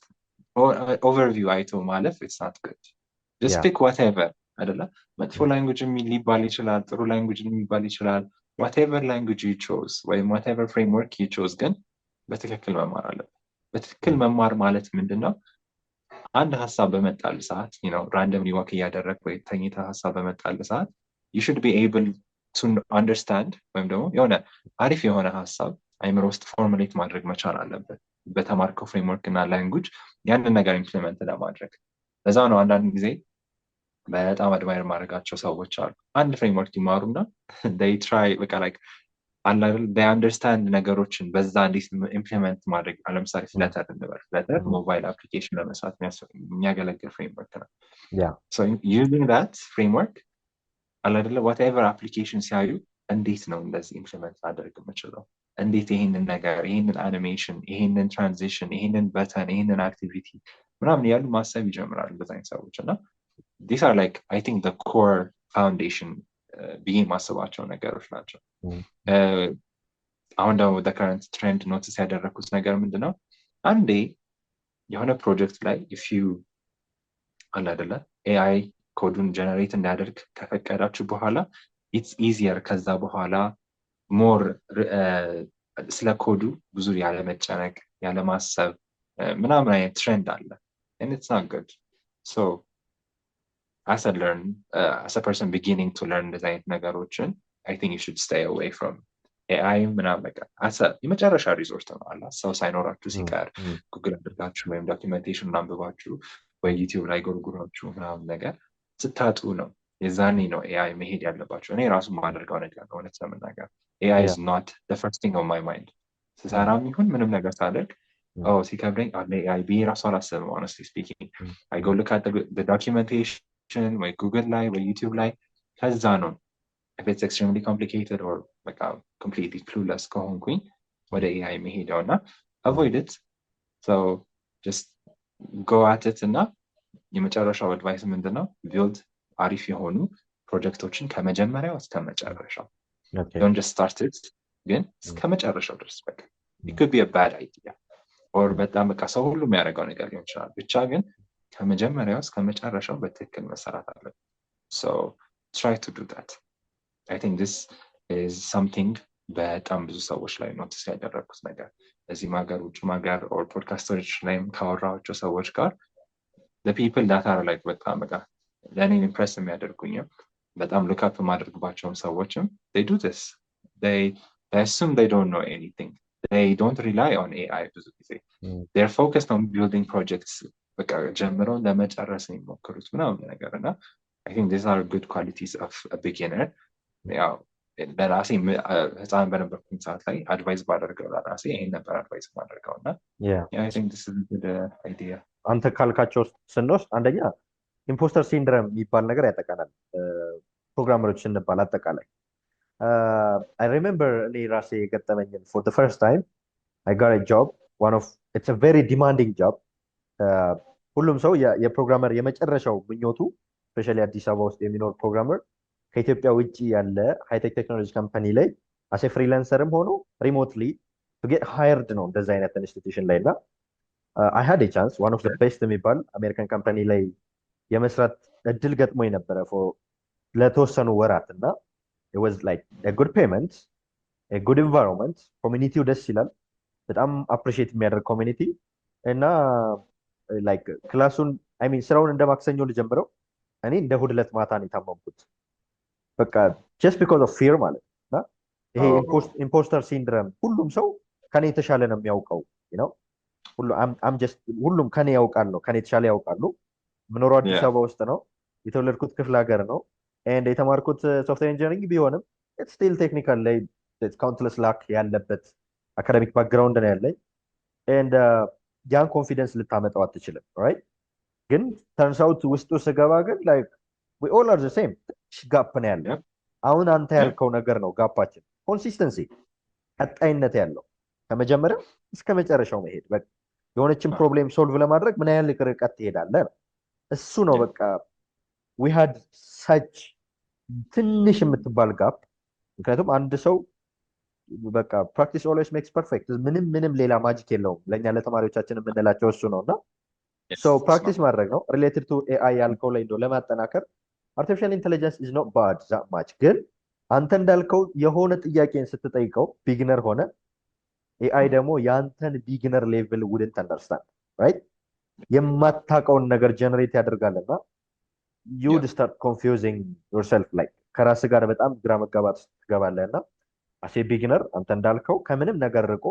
S2: overview አይቶ ማለፍ it's not good just pick whatever አይደለ መጥፎ ላንጉጅ ሊባል ይችላል ጥሩ ላንጉጅ ሊባል ይችላል whatever language you chose ወይም whatever framework you chose ግን በትክክል መማር አለበት በትክክል መማር ማለት ምንድነው አንድ ሐሳብ በመጣል ሰዓት randomly walk እያደረግ ወይ ተኝታ ሐሳብ በመጣል ሰዓት you should be able to understand ወይም ደግሞ የሆነ አሪፍ የሆነ ሐሳብ አይምሮ ውስጥ ፎርሙሌት ማድረግ መቻል አለበት በተማርከው ፍሬምወርክ እና ላንጉጅ ያንን ነገር ኢምፕሊመንት ለማድረግ ለዛ ነው አንዳንድ ጊዜ በጣም አድማየር ማድረጋቸው ሰዎች አሉ አንድ ፍሬምወርክ ይማሩና they try በቃ like they understand ነገሮችን በዛ እንዴት ኢምፕሊመንት ማድረግ ለምሳሌ ፍለተር እንበል ፍለተር ሞባይል አፕሊኬሽን ለመስራት የሚያገለግል ፍሬምወርክ ነው so using that framework አይደለ whatever application ሲያዩ እንዴት ነው እንደዚህ ኢምፕሊመንት ማድረግ የምችለው እንዴት ይሄንን ነገር ይሄንን አኒሜሽን ይሄንን ትራንዚሽን ይሄንን በተን ይሄንን አክቲቪቲ ምናምን ያሉ ማሰብ ይጀምራሉ በዛኝ ሰዎች እና these are like I think the core foundation ብዬ ማስባቸው ነገሮች ናቸው አሁን ደግሞ the current trend ኖቲስ ያደረኩት ነገር ምንድነው አንዴ የሆነ ፕሮጀክት ላይ if you አይደለ AI ኮዱን ጀነሬት እንዲያደርግ ከፈቀዳችሁ በኋላ it's easier ከዛ በኋላ more ስለ ኮዱ ብዙ ያለ መጨነቅ ያለ ማሰብ ምናምን አይነት ትሬንድ አለ and it's not good so as a person beginning to learn እንደዚህ አይነት ነገሮችን I think you should stay away from AI ምናምን በቃ የመጨረሻ ሪሶርስ ነው አላ ሰው ሳይኖራችሁ ሲቀር ጉግል አድርጋችሁ ወይም ዶክመንቴሽን አንብባችሁ ወይ ዩቲዩብ ላይ ጎርጉራችሁ ምናምን ነገር ስታጡ ነው የዛኔ ነው AI መሄድ ያለባቸው እኔ ራሱ ማደርገው ነገር ነው እውነት ለመናገር AI is not the first thing on my mind ስሰራም ይሁን ምንም ነገር ሳደርግ ሲከብደኝ AI ብዬ ራሱ አላስብም honestly speaking I go look at the documentation ወይ ጉግል ላይ ወይ ዩቲዩብ ላይ ከዛ ነው if it's extremely complicated or like completely clueless ከሆንኩኝ ወደ AI መሄደው እና avoid it so just go at it እና የመጨረሻው አድቫይስ ምንድነው build አሪፍ የሆኑ ፕሮጀክቶችን ከመጀመሪያው እስከ መጨረሻው don't just start it ግን እስከ መጨረሻው ድረስ በቃ it could be a bad idea or በጣም በቃ ሰው ሁሉ የሚያደርገው ነገር ሊሆን ይችላል ብቻ ግን ከመጀመሪያው እስከ መጨረሻው በትክክል መሰራት አለበት so try to do that I think this is something በጣም ብዙ ሰዎች ላይ ኖቲስ ያደረኩት ነገር እዚህ ማገር ውጭ ማገር or ፖድካስቶች ላይም ካወራኋቸው ሰዎች ጋር the people that are like በጣም በቃ ለእኔን ኢምፕሬስ የሚያደርጉኝም በጣም look up የማደርግባቸውም ሰዎችም they do this they assume they don't know anything they don't rely on AI ብዙ ጊዜ they're focused on building projects በቃ ጀምረው ለመጨረስ የሚሞክሩት ምናምን ነገር እና I think these are good qualities of a beginner ያው ለራሴ ህፃን በነበርኩኝ ሰዓት ላይ አድቫይስ ባደርገው ለራሴ ይሄን ነበር አድቫይስ ማደርገው እና I think this is a good idea
S1: አንተ ካልካቸው ስንወስድ አንደኛ ኢምፖስተር ሲንድረም የሚባል ነገር ያጠቃናል ፕሮግራመሮች ስንባል አጠቃላይ I remember እኔ ራሴ የገጠመኝን for the first time I got a job it's a very demanding job ሁሉም ሰው የፕሮግራመር የመጨረሻው ምኞቱ ስፔሻሊ አዲስ አበባ ውስጥ የሚኖር ፕሮግራመር ከኢትዮጵያ ውጪ ያለ ሃይቴክ ቴክኖሎጂ ካምፓኒ ላይ አሴ ፍሪላንሰርም ሆኖ ሪሞትሊ ቱ ጌት ሃየርድ ነው እንደዚህ አይነት ኢንስቲትዩሽን ላይ እና አይ ሃድ ኤ ቻንስ ዋን ኦፍ ዘ ቤስት የሚባል አሜሪካን ካምፓኒ ላይ የመስራት እድል ገጥሞኝ ነበረ ለተወሰኑ ወራት እና it was like a good payment a good environment ኮሚኒቲው ደስ ይላል በጣም አፕሪሺየት የሚያደርግ ኮሚኒቲ እና ላይክ ክላሱን አይ ሚን ስራውን እንደ ማክሰኞ ልጀምረው እኔ እንደ እሑድ ዕለት ማታ ነው የታመምኩት በቃ ጀስት ቢኮዝ ኦፍ ፊር ማለት ነው እና ይሄ ኢምፖስተር ሲንድረም ሁሉም ሰው ከኔ የተሻለ ነው የሚያውቀው ነው ሁሉም ከኔ ያውቃል ነው ከኔ የተሻለ ያውቃሉ ምኖረው አዲስ አበባ ውስጥ ነው የተወለድኩት ክፍለ ሀገር ነው ኤንድ የተማርኩት ሶፍትዌር ኢንጂነሪንግ ቢሆንም ስቲል ቴክኒካል ላይ ካውንትለስ ላክ ያለበት አካደሚክ ባክግራውንድ ነው ያለኝ ኤንድ ያን ኮንፊደንስ ልታመጣው አትችልም ራይት ግን ተርንስ አውት ውስጡ ስገባ ግን ላይክ ዊ ኦል አር ዘ ሴም ጋፕ ነው ያለው አሁን አንተ ያልከው ነገር ነው ጋፓችን ኮንሲስተንሲ ቀጣይነት ያለው ከመጀመሪያው እስከ መጨረሻው መሄድ በቃ የሆነችን ፕሮብሌም ሶልቭ ለማድረግ ምን ያህል ርቀት ትሄዳለህ እሱ ነው በቃ we had such ትንሽ የምትባል ጋፕ ምክንያቱም አንድ ሰው በቃ ፕራክቲስ ኦልዌይስ ሜክስ ፐርፌክት ምንም ሌላ ማጂክ የለውም ለእኛ ለተማሪዎቻችን የምንላቸው እሱ ነው እና ሰው ፕራክቲስ ማድረግ ነው ሪሌትድ ቱ ኤአይ ያልከው ላይ እንደው ለማጠናከር አርቲፊሻል ኢንቴሊጀንስ ኢዝ ኖት ባድ ዛት ማች ግን አንተ እንዳልከው የሆነ ጥያቄን ስትጠይቀው ቢግነር ሆነ ኤአይ ደግሞ የአንተን ቢግነር ሌቭል ውድንት አንደርስታንድ ራይት የማታውቀውን ነገር ጀነሬት ያደርጋልና you would start confusing yourself like ከራስ ጋር በጣም ግራ መጋባት ትገባለህ እና አሴ ቢግነር አንተ እንዳልከው ከምንም ነገር ርቆ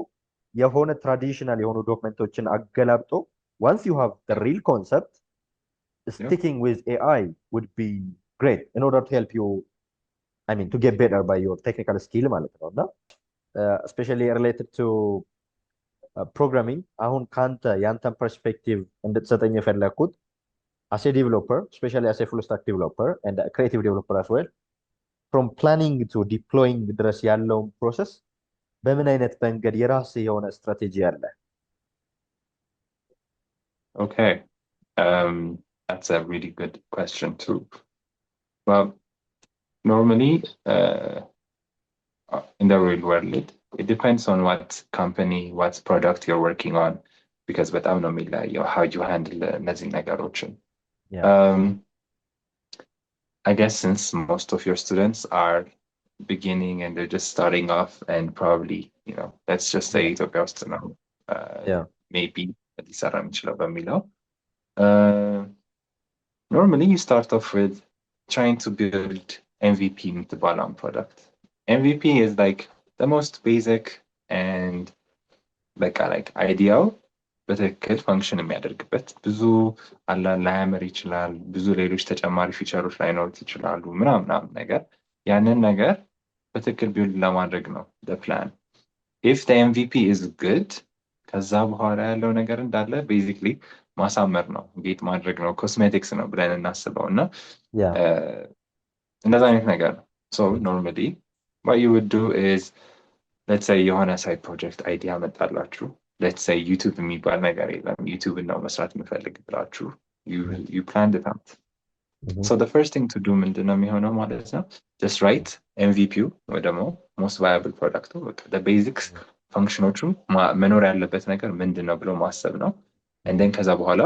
S1: የሆነ ትራዲሽናል የሆኑ ዶክመንቶችን አገላብጦ once you have the real concept sticking with AI would be great in order to help you I mean to get better by your technical skill ማለት ነው እና especially related to programming አሁን ካንተ ያንተን ፐርስፔክቲቭ እንድትሰጠኝ የፈለኩት as a developer, especially as a full stack developer and a creative developer as well, from planning to deploying ድረስ ያለውን ፕሮሰስ በምን አይነት መንገድ የራስ የሆነ ስትራቴጂ አለ?
S2: Okay, that's a really good question too. Well, normally in the real world, it depends on what company, what product you're working on, because በጣም ነው የሚለያየው how you handle እነዚህ ነገሮችን. I guess since most of your students are beginning and they're just starting off and probably, let's just say Ethiopia ውስጥ ነው maybe ሊሰራ የሚችለው በሚለው normally you start off with trying to build MVP የምትባለውን product. MVP is like the most basic and like ideal በትክክል ፈንክሽን የሚያደርግበት ብዙ ላያምር ይችላል ብዙ ሌሎች ተጨማሪ ፊቸሮች ላይኖሩት ይችላሉ ምናምን ነገር ያንን ነገር በትክክል ቢልድ ለማድረግ ነው the plan. If the MVP is good ከዛ በኋላ ያለው ነገር እንዳለ basically ማሳመር ነው ጌት ማድረግ ነው ኮስሜቲክስ ነው ብለን እናስበው እና እንደዛ አይነት ነገር ነው so normally what you would do is let's say የሆነ ሳይድ ፕሮጀክት አይዲያ መጣላችሁ let's say YouTube የሚባል ነገር የለም YouTube ነው መስራት የምፈልግ ብላችሁ you planned it out. So the first thing to do ምንድነው የሚሆነው ማለት ነው just write MVP ወይ ደግሞ most viable product the basics ፈንክሽኖቹ መኖር ያለበት ነገር ምንድነው ብሎ ማሰብ ነው and then ከዛ በኋላ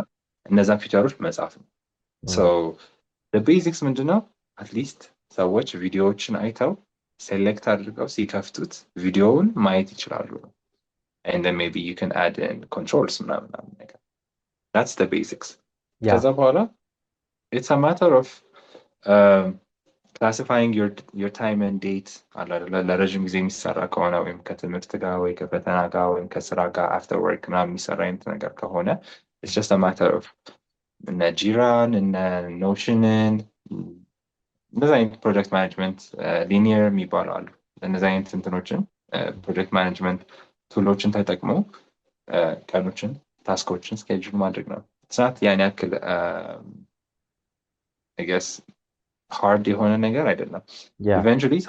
S2: እነዛን ፊቸሮች መጻፍ ነው so the basics ምንድነው at least ሰዎች ቪዲዮዎችን አይተው ሴሌክት አድርገው ሲከፍቱት ቪዲዮውን ማየት ይችላሉ and then maybe you can add in controls ምናምን ነገር that's the basics ከዛ በኋላ it's a matter of classifying your time and date ለረጅም ጊዜ የሚሰራ ከሆነ ወይም ከትምህርት ጋር ወይ ከፈተና ጋር ወይም ከስራ ጋር after work ምናምን የሚሰራ አይነት ነገር ከሆነ it's just a matter of እነ ጂራን እነ ኖሽንን እንደዚህ አይነት ፕሮጀክት ማኔጅመንት ሊኒየር የሚባሉ አሉ እነዚህ አይነት እንትኖችን ፕሮጀክት ማኔጅመንት ቱሎችን ተጠቅሞ ቀኖችን ታስኮችን ስኬጁል ማድረግ ነው ስናት ያን ያክል I guess hard የሆነ ነገር አይደለም eventually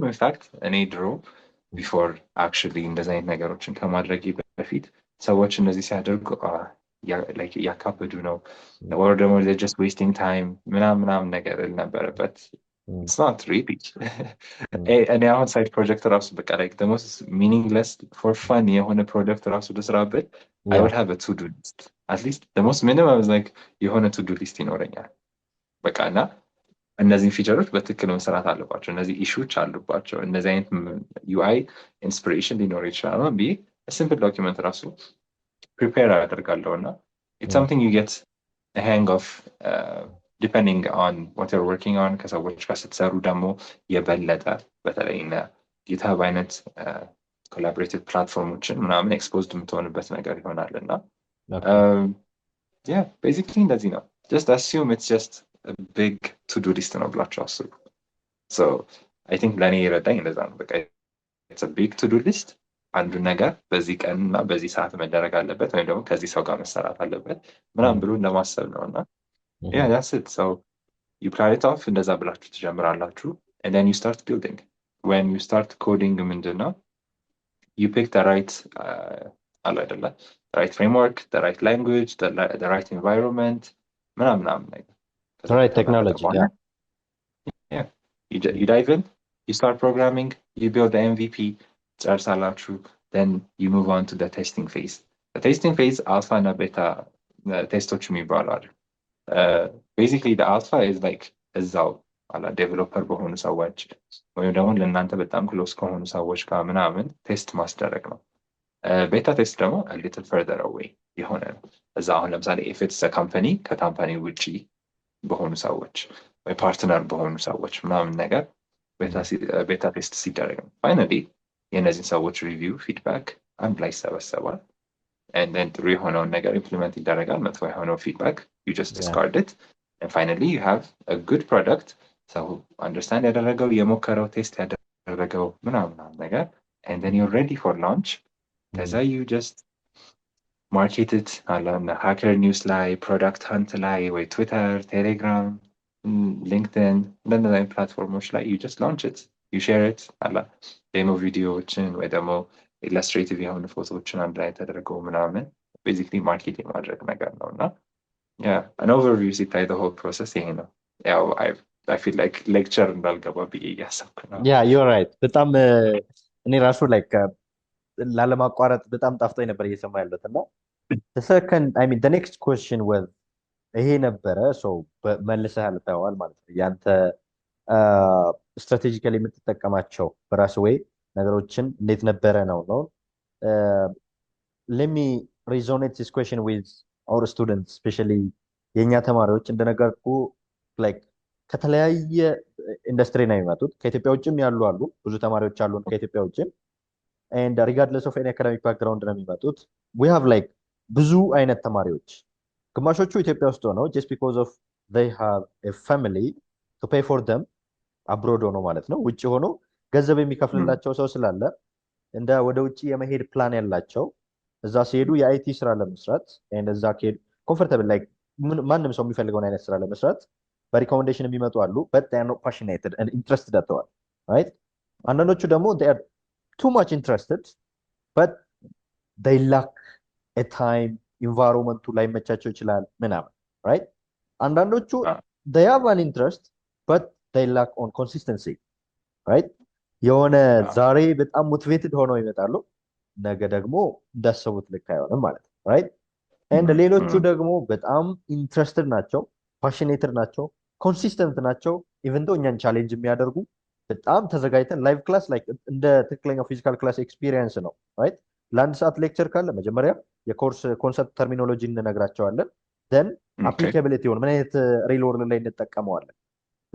S2: in fact እኔ ድሮ before actually እንደዚህ አይነት ነገሮችን ከማድረግ በፊት ሰዎች እንደዚህ ሲያደርጉ ያካበዱ ነው or ደግሞ they're just wasting time ምናምን ነገር ነበረበት it's not really
S1: Mm.
S2: እኔ አሁን ሳይድ ፕሮጀክት ራሱ በቃ like the most meaningless for fun የሆነ ፕሮጀክት ራሱ ልስራበት I
S1: Yeah.
S2: would have a to-do list at least the most minimum is like የሆነ to-do list ይኖረኛል በቃ እና እነዚህን ፊቸሮች በትክክል መሰራት አለባቸው እነዚህ ኢሹዎች አሉባቸው እነዚህ አይነት ዩአይ ኢንስፒሬሽን ሊኖር ይችላል ብዬ ሲምፕል ዶኪመንት ራሱ ፕሪፔር አደርጋለሁ እና it's something you get a hang of depending on what you're working on ከሰዎች ጋር ስትሰሩ ደግሞ የበለጠ በተለይ ጊትሀብ አይነት ኮላቦሬቲቭ ፕላትፎርሞችን ምናምን ኤክስፖዝድ የምትሆንበት ነገር ይሆናል እና yeah basically እንደዚህ ነው just assume it's just a big to-do list ነው ብላችሁ አስቡ so I think ለእኔ የረዳኝ እንደዛ ነው በቃ it's a big to-do list አንዱ ነገር በዚህ ቀን እና በዚህ ሰዓት መደረግ አለበት ወይም ደግሞ ከዚህ ሰው ጋር መሰራት አለበት ምናምን ብሎ እንደማሰብ ነው እና yeah that's it so you plan it off እንደዛ ብላችሁ ትጀምራላችሁ and then you start building when you start coding ምንድነው you pick the right አለ አይደለ the right framework the right language the right environment ምናምን ነገር
S1: the right technology
S2: yeah you dive in you start programming you build the MVP ጨርሳላችሁ then you move on to the testing phase the testing phase alpha እና beta ቴስቶች የሚባሉ አይደል basically the alpha is like እዛው አላ ዴቨሎፐር በሆኑ ሰዎች ወይም ደግሞ ለእናንተ በጣም ክሎስ ከሆኑ ሰዎች ጋር ምናምን ቴስት ማስደረግ ነው ቤታ ቴስት ደግሞ a little further away የሆነ ነው እዛ አሁን ለምሳሌ if it's a company ከካምፓኒ ውጪ በሆኑ ሰዎች ወይ ፓርትነር በሆኑ ሰዎች ምናምን ነገር ቤታ ቴስት ሲደረግ ነው ፋይናሊ የእነዚህን ሰዎች ሪቪው ፊድባክ አንድ ላይ ይሰበሰባል and then ጥሩ የሆነውን ነገር ኢምፕሊመንት ይደረጋል መጥፎ የሆነው ፊድባክ you just discard it and finally you have a good product so understand ያደረገው የሞከረው ቴስት ያደረገው ምናምን ነገር and then you're ready for launch ከዛ you just market it አለ hacker news ላይ product hunt ላይ ወይ twitter telegram linkedin እንደነዚህ አይነት ፕላትፎርሞች ላይ you just launch it you share it አለ ዴሞ ቪዲዮዎችን ወይ ደግሞ ኢላስትሬቲቭ የሆኑ ፎቶዎችን አንድ ላይ ተደርገው ምናምን ቤዚክሊ ማርኬቲንግ ማድረግ ነገር ነው እና an overview ሲታይ the whole process ይሄ ነው ያው I feel like lecture እንዳልገባ ብዬ እያሰብኩ ነው
S1: you're right በጣም እኔ ራሱ like ላለማቋረጥ በጣም ጣፍጦኝ ነበር እየሰማ ያለሁት እና the second I mean the next question was ይሄ ነበረ so መልሰህ አልተዋል ማለት ነው ያንተ ስትራቴጂካሊ የምትጠቀማቸው በራስ ወይ ነገሮችን እንዴት ነበረ ነው let me resonate this question with our students especially የኛ ተማሪዎች እንደነገርኩ like ከተለያየ ኢንዱስትሪ ነው የሚመጡት ከኢትዮጵያ ውጭም ያሉ አሉ ብዙ ተማሪዎች አሉ ከኢትዮጵያ ውጭም and regardless of any academic background ነው የሚመጡት we have like ብዙ አይነት ተማሪዎች ግማሾቹ ኢትዮጵያ ውስጥ ሆነው just because of they have a family to pay for them abroad ሆኖ ማለት ነው ውጪ ሆኖ ገንዘብ የሚከፍልላቸው ሰው ስላለ እንደ ወደ ውጪ የመሄድ ፕላን ያላቸው እዛ ሲሄዱ የአይቲ ስራ ለመስራት and እዛ ከሄዱ comfortable like ማንም ሰው የሚፈልገውን አይነት ስራ ለመስራት በሪኮሜንዴሽን የሚመጡ አሉ but they are not passionate and interested at all right አንዳንዶቹ ደግሞ they are too much interested but they lack a time environment ላይ መቻቸው ይችላል ምናምን right አንዳንዶቹ they have an interest but they lack on consistency right የሆነ ዛሬ በጣም ሞቲቬትድ ሆነው ይመጣሉ ነገ ደግሞ እንዳሰቡት ልክ አይሆንም ማለት ነው right and ሌሎቹ ደግሞ በጣም ኢንትረስትድ ናቸው ፓሽኔትድ ናቸው ኮንሲስተንት ናቸው even though እኛን ቻሌንጅ የሚያደርጉ በጣም ተዘጋጅተን ላይቭ ክላስ like እንደ ትክክለኛው ፊዚካል ክላስ ኤክስፒሪየንስ ነው right ለአንድ ሰዓት ሌክቸር ካለ መጀመሪያ የኮርስ ኮንሰፕት ተርሚኖሎጂ እንነግራቸዋለን then applicability ሆነ ምን አይነት ሪል ወርልድ ላይ እንጠቀመዋለን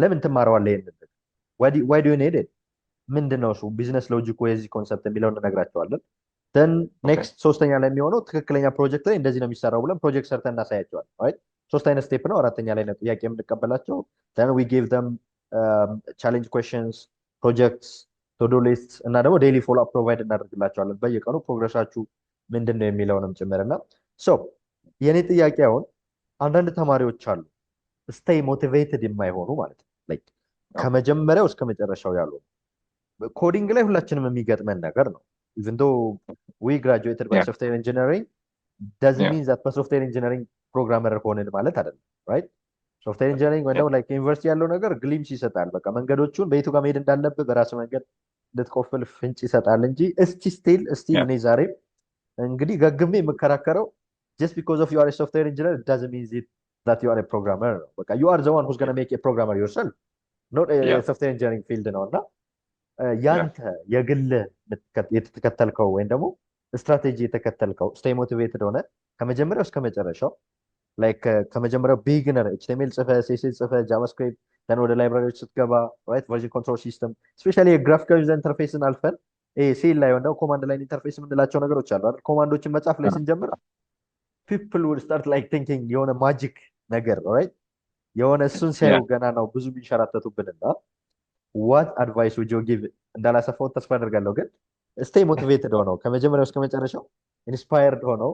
S1: ለምን ትማረዋለህ ይሄንን why do you need it ምንድነው እሱ ቢዝነስ ሎጂኩ የዚህ ኮንሰፕት የሚለውን እንነግራቸዋለን then next ሶስተኛ ላይ የሚሆነው ትክክለኛ ፕሮጀክት ላይ እንደዚህ ነው የሚሰራው ብለን ፕሮጀክት ሰርተን እናሳያቸዋለን right ሶስት አይነት ስቴፕ ነው አራተኛ ላይ ነው ጥያቄ የምንቀበላቸው then we give them challenge questions projects to-do lists እና ደግሞ daily follow up provide እናደርግላቸዋለን በየቀኑ ፕሮግረሳችሁ ምንድነው የሚለውንም ጭምርና so የኔ ጥያቄ አሁን አንዳንድ ተማሪዎች አሉ stay motivated የማይሆኑ ማለት ነው like ከመጀመሪያው እስከ መጨረሻው ያሉ ኮዲንግ ላይ ሁላችንም የሚገጥመን ነገር ነው even though we graduated by software engineering doesn't mean that በሶፍትዌር ኢንጂነሪንግ ፕሮግራመር ሆነን ማለት አይደለም right ሶፍትዌር ኢንጂነሪንግ ወይ ደግሞ ላይክ ዩኒቨርሲቲ ያለው ነገር ግሊምስ ይሰጣል። በቃ መንገዶቹን በየቱ ጋር መሄድ እንዳለብህ በራስ መንገድ እንድትቆፍል ፍንጭ ይሰጣል እንጂ ስቲል እኔ ዛሬ እንግዲህ ገግሜ የምከራከረው just because of you are a software engineer it doesn't mean that you are a programmer ነው። በቃ you are the one who's going to make a programmer yourself not a
S2: Yeah.
S1: software engineering field ነው እና
S2: Yeah.
S1: ያንተ የግል የተከተልከው ወይም ደግሞ ስትራቴጂ የተከተልከው ስቴይ ሞቲቬትድ ሆነ ከመጀመሪያው እስከ መጨረሻው ላይክ ከመጀመሪያው ቢግነር ኤችቲኤምኤል ጽፈ ሲኤስኤስ ጽፈ ጃቫስክሪፕት ደን ወደ ላይብራሪዎች ስትገባ ራይት ቨርዥን ኮንትሮል ሲስተም ስፔሻሊ የግራፊካል ዩዘር ኢንተርፌስን አልፈን ሴል ላይ ወይም ኮማንድ ላይን ኢንተርፌስ የምንላቸው ነገሮች አሉ አይደል? ኮማንዶችን መጻፍ ላይ ስንጀምር ፒፕል ውድ ስታርት ላይክ ቲንኪንግ የሆነ ማጂክ ነገር ራይት የሆነ እሱን ሲያዩ ገና ነው ብዙ የሚንሸራተቱብንና ዋት አድቫይስ ውድ ዩ ጊቭ እንዳላሰፋው ተስፋ አደርጋለሁ። ግን ስቴይ ሞቲቬትድ ሆነው ከመጀመሪያው እስከ መጨረሻው ኢንስፓየርድ ሆነው